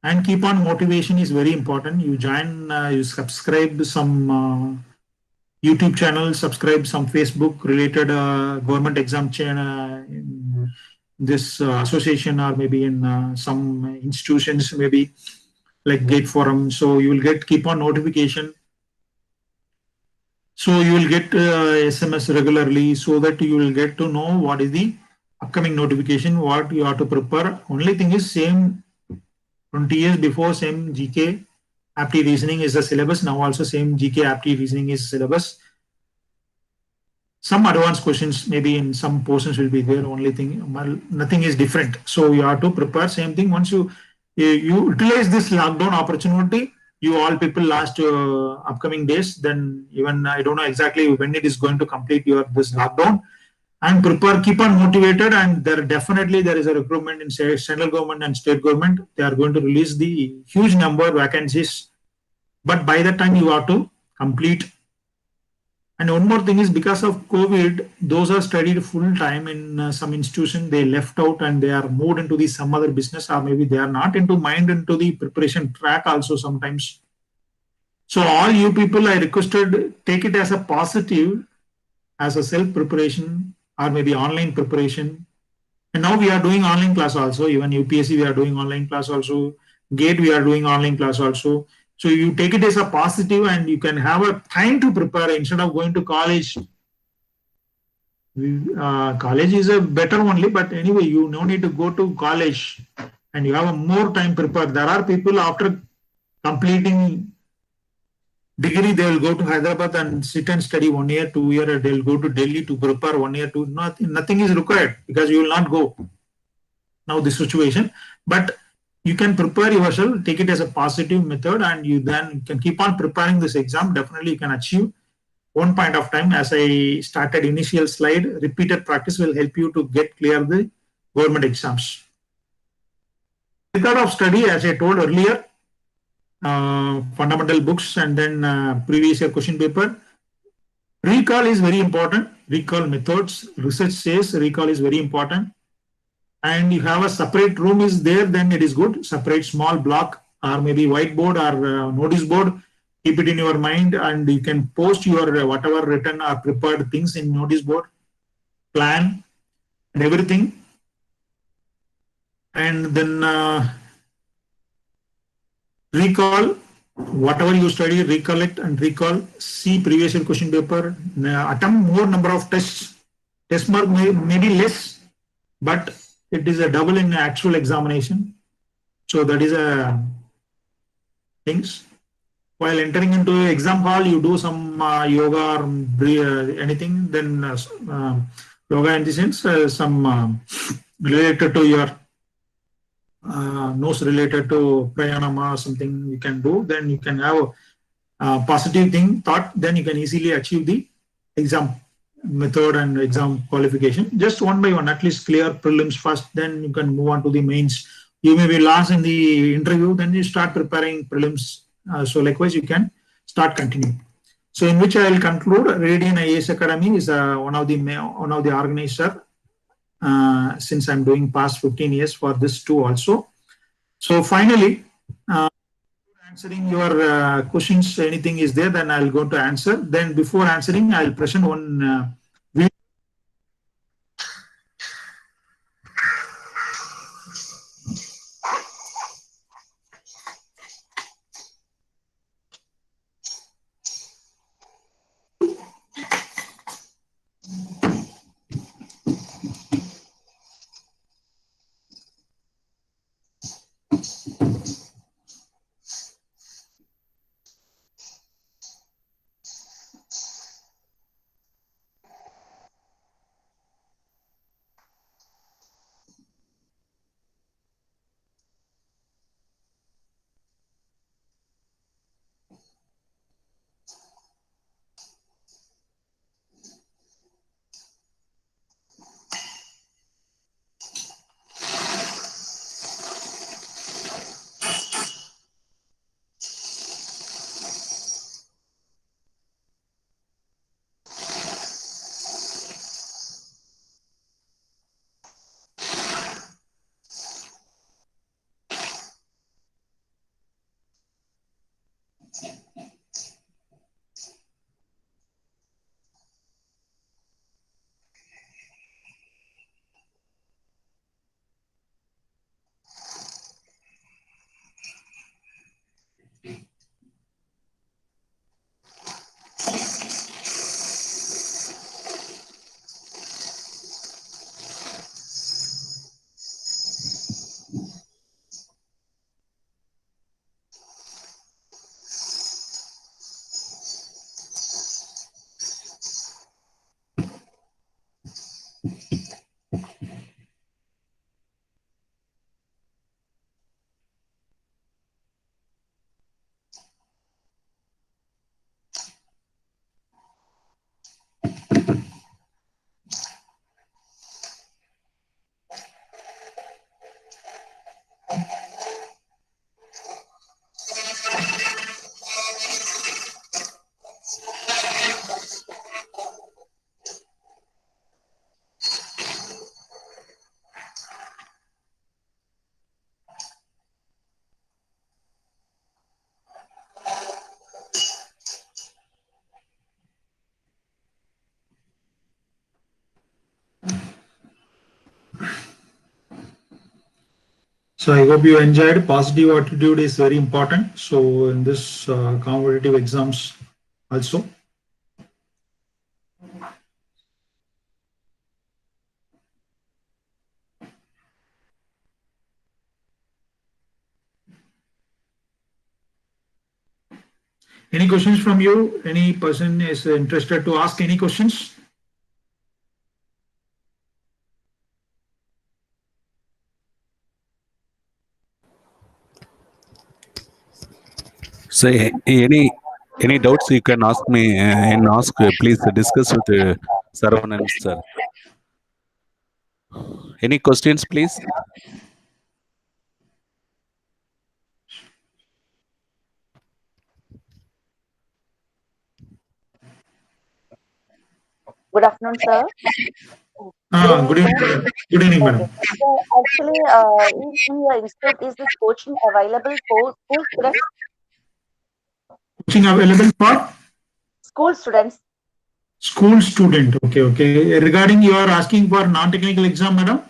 And keep on motivation is very important. You join, you subscribe to some YouTube channel, subscribe some Facebook related government exam channel in this association, or maybe in some institutions, maybe like Gate Forum. So you will keep on notification. So you will get SMS regularly, so that you will get to know what is the upcoming notification, what you have to prepare. Only thing is same 20 years before, same GK aptitude reasoning is the syllabus. Now also same GK aptitude reasoning is syllabus. Some advanced questions maybe in some portions will be there. Only thing, nothing is different. So you have to prepare same thing. Once you utilize this lockdown opportunity, you all people last upcoming days, then even I don't know exactly when it is going to complete your this lockdown, and prepare, keep on motivated. And there definitely there is a recruitment in central government and state government. They are going to release the huge number of vacancies, but by that time you have to complete. And one more thing is, because of COVID, those are studied full time in some institution, they left out and they are moved into the some other business, or maybe they are not into the preparation track also sometimes. So all you people, I requested, take it as a positive, as a self preparation, or maybe online preparation. And now we are doing online class also. Even UPSC we are doing online class also. GATE we are doing online class also. So you take it as a positive, and you can have a time to prepare instead of going to college. College is a better only, but anyway, you no need to go to college, and you have a more time prepared. There are people after completing degree, they will go to Hyderabad and sit and study 1 year, 2 year. They will go to Delhi to prepare 1 year, 2. Nothing is required, because you will not go now the situation. But you can prepare yourself, take it as a positive method, and you then can keep on preparing this exam. Definitely you can achieve. One point of time, as I started initial slide, repeated practice will help you to get clear the government exams. Method of study, as I told earlier, fundamental books and then previous year question paper. Recall is very important. Recall methods, research says recall is very important. And you have a separate room is there, then it is good. Separate small block, or maybe whiteboard or notice board. Keep it in your mind, and you can post your whatever written or prepared things in notice board, plan and everything. And then recall whatever you study, recollect and recall. See previous year question paper. Attempt more number of tests. Test mark may be less, but it is a double in actual examination. So that is a things. While entering into exam hall, you do some yoga or anything. Then yoga in the sense some related to your nose, related to pranayama, something you can do. Then you can have a positive thought. Then you can easily achieve the exam method and exam qualification. Just one by one, at least clear prelims first. Then you can move on to the mains. You may be last in the interview. Then you start preparing prelims. So likewise, you can start continuing. So in which I will conclude, Radian IAS Academy is one of the organizer since I'm doing past 15 years for this too also. So finally, answering your questions, anything is there, then I'll go to answer. Then before answering, I'll present one video. So I hope you enjoyed. Positive attitude is very important. So in this competitive exams also. Any questions from you? Any person is interested to ask any questions? So any doubts you can ask me and ask. Please discuss with Saravanan sir. Any questions, please? Good afternoon, sir. Good evening. Good evening, Okay. madam. So actually, in your institute, is this coaching available for school students? Coaching available for School students. school student. Okay, okay. Regarding you are asking for non-technical exam, madam?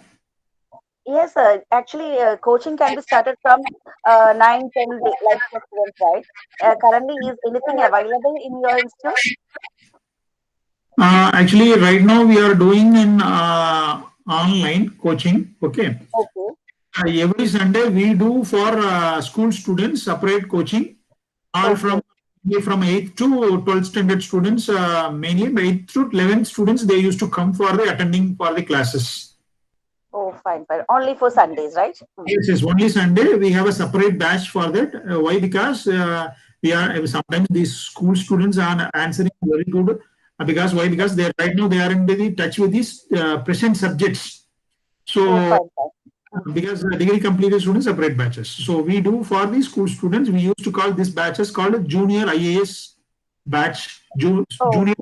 Yes, sir. Actually, coaching can be started from 9, 10 like for students, right? Currently, is anything available in your institute? Actually, right now we are doing in online coaching. Okay. Okay. Every Sunday we do for school students separate coaching. All Okay. from 8th to 12th standard students, many 8th to 11th students, they used to come for the attending for the classes. Oh, fine, fine. Only for Sundays, right? Yes, yes, only Sunday we have a separate batch for that. Why? Because we are sometimes these school students are answering very good. Because why? Because they are right now they are in the touch with these present subjects. So Oh, fine, fine. because degree completed students separate batches. So we do for the school students. We used to call these batches called junior IAS batch. Oh, Junior.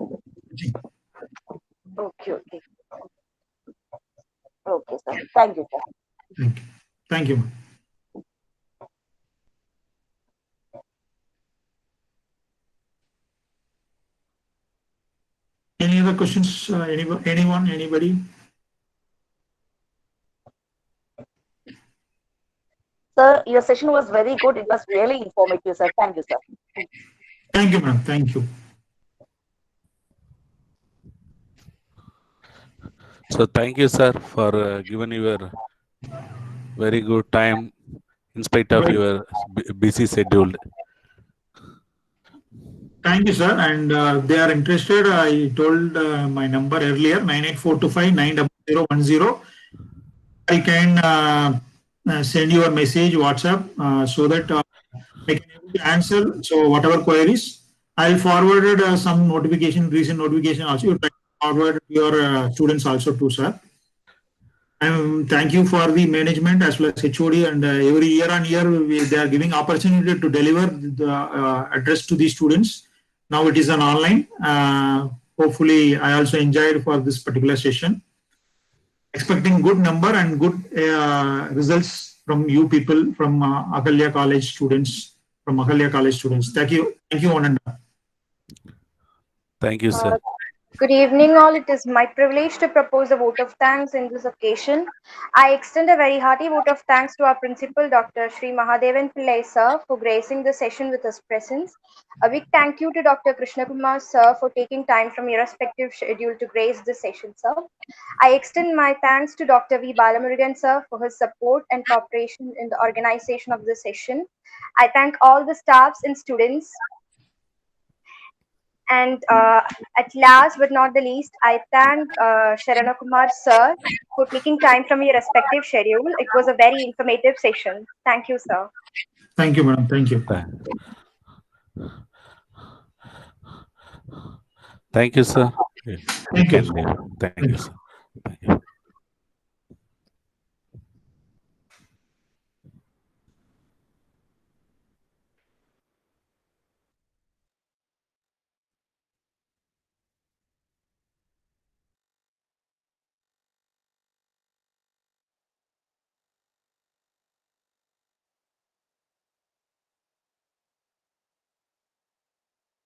okay, okay. Okay, sir. Thank you, sir. Thank you. Thank you. Ma'am. Any other questions? Anyone? Anybody? Sir, your session was very good. It was really informative, sir. Thank you, sir. Thank you, ma'am. Thank you. So thank you, sir, for giving your very good time in spite of your busy schedule. Thank you, sir. And they are interested. I told my number earlier, 98425901010. I can send you a message, WhatsApp, so that I can able to answer. So whatever queries, I'll forward some notification, recent notification also. You can forward your students also too, sir. Thank you for the management as well as HOD, and every year on year they are giving opportunity to deliver the address to the students. Now it is an online. Hopefully, I also enjoyed for this particular session. Expecting good number and good results from you people from Ahalia College students from Ahalia College students. Thank you, Ananda. Thank you, sir. Good evening, all. It is my privilege to propose a vote of thanks in this occasion. I extend a very hearty vote of thanks to our principal, Dr. Sri Mahadevan Pillai sir, for gracing the session with his presence. A big thank you to Dr. Krishna Kumar sir for taking time from your respective schedule to grace this session, sir. I extend my thanks to Dr. V. Balamurugan sir for his support and cooperation in the organization of this session. I thank all the staffs and students. And at last but not the least, I thank Sharana Kumar sir for taking time from your respective schedule. It was a very informative session. Thank you, sir. Thank you, madam. Thank you. Thank you, sir. Thank you. Thank you, sir. Thank you.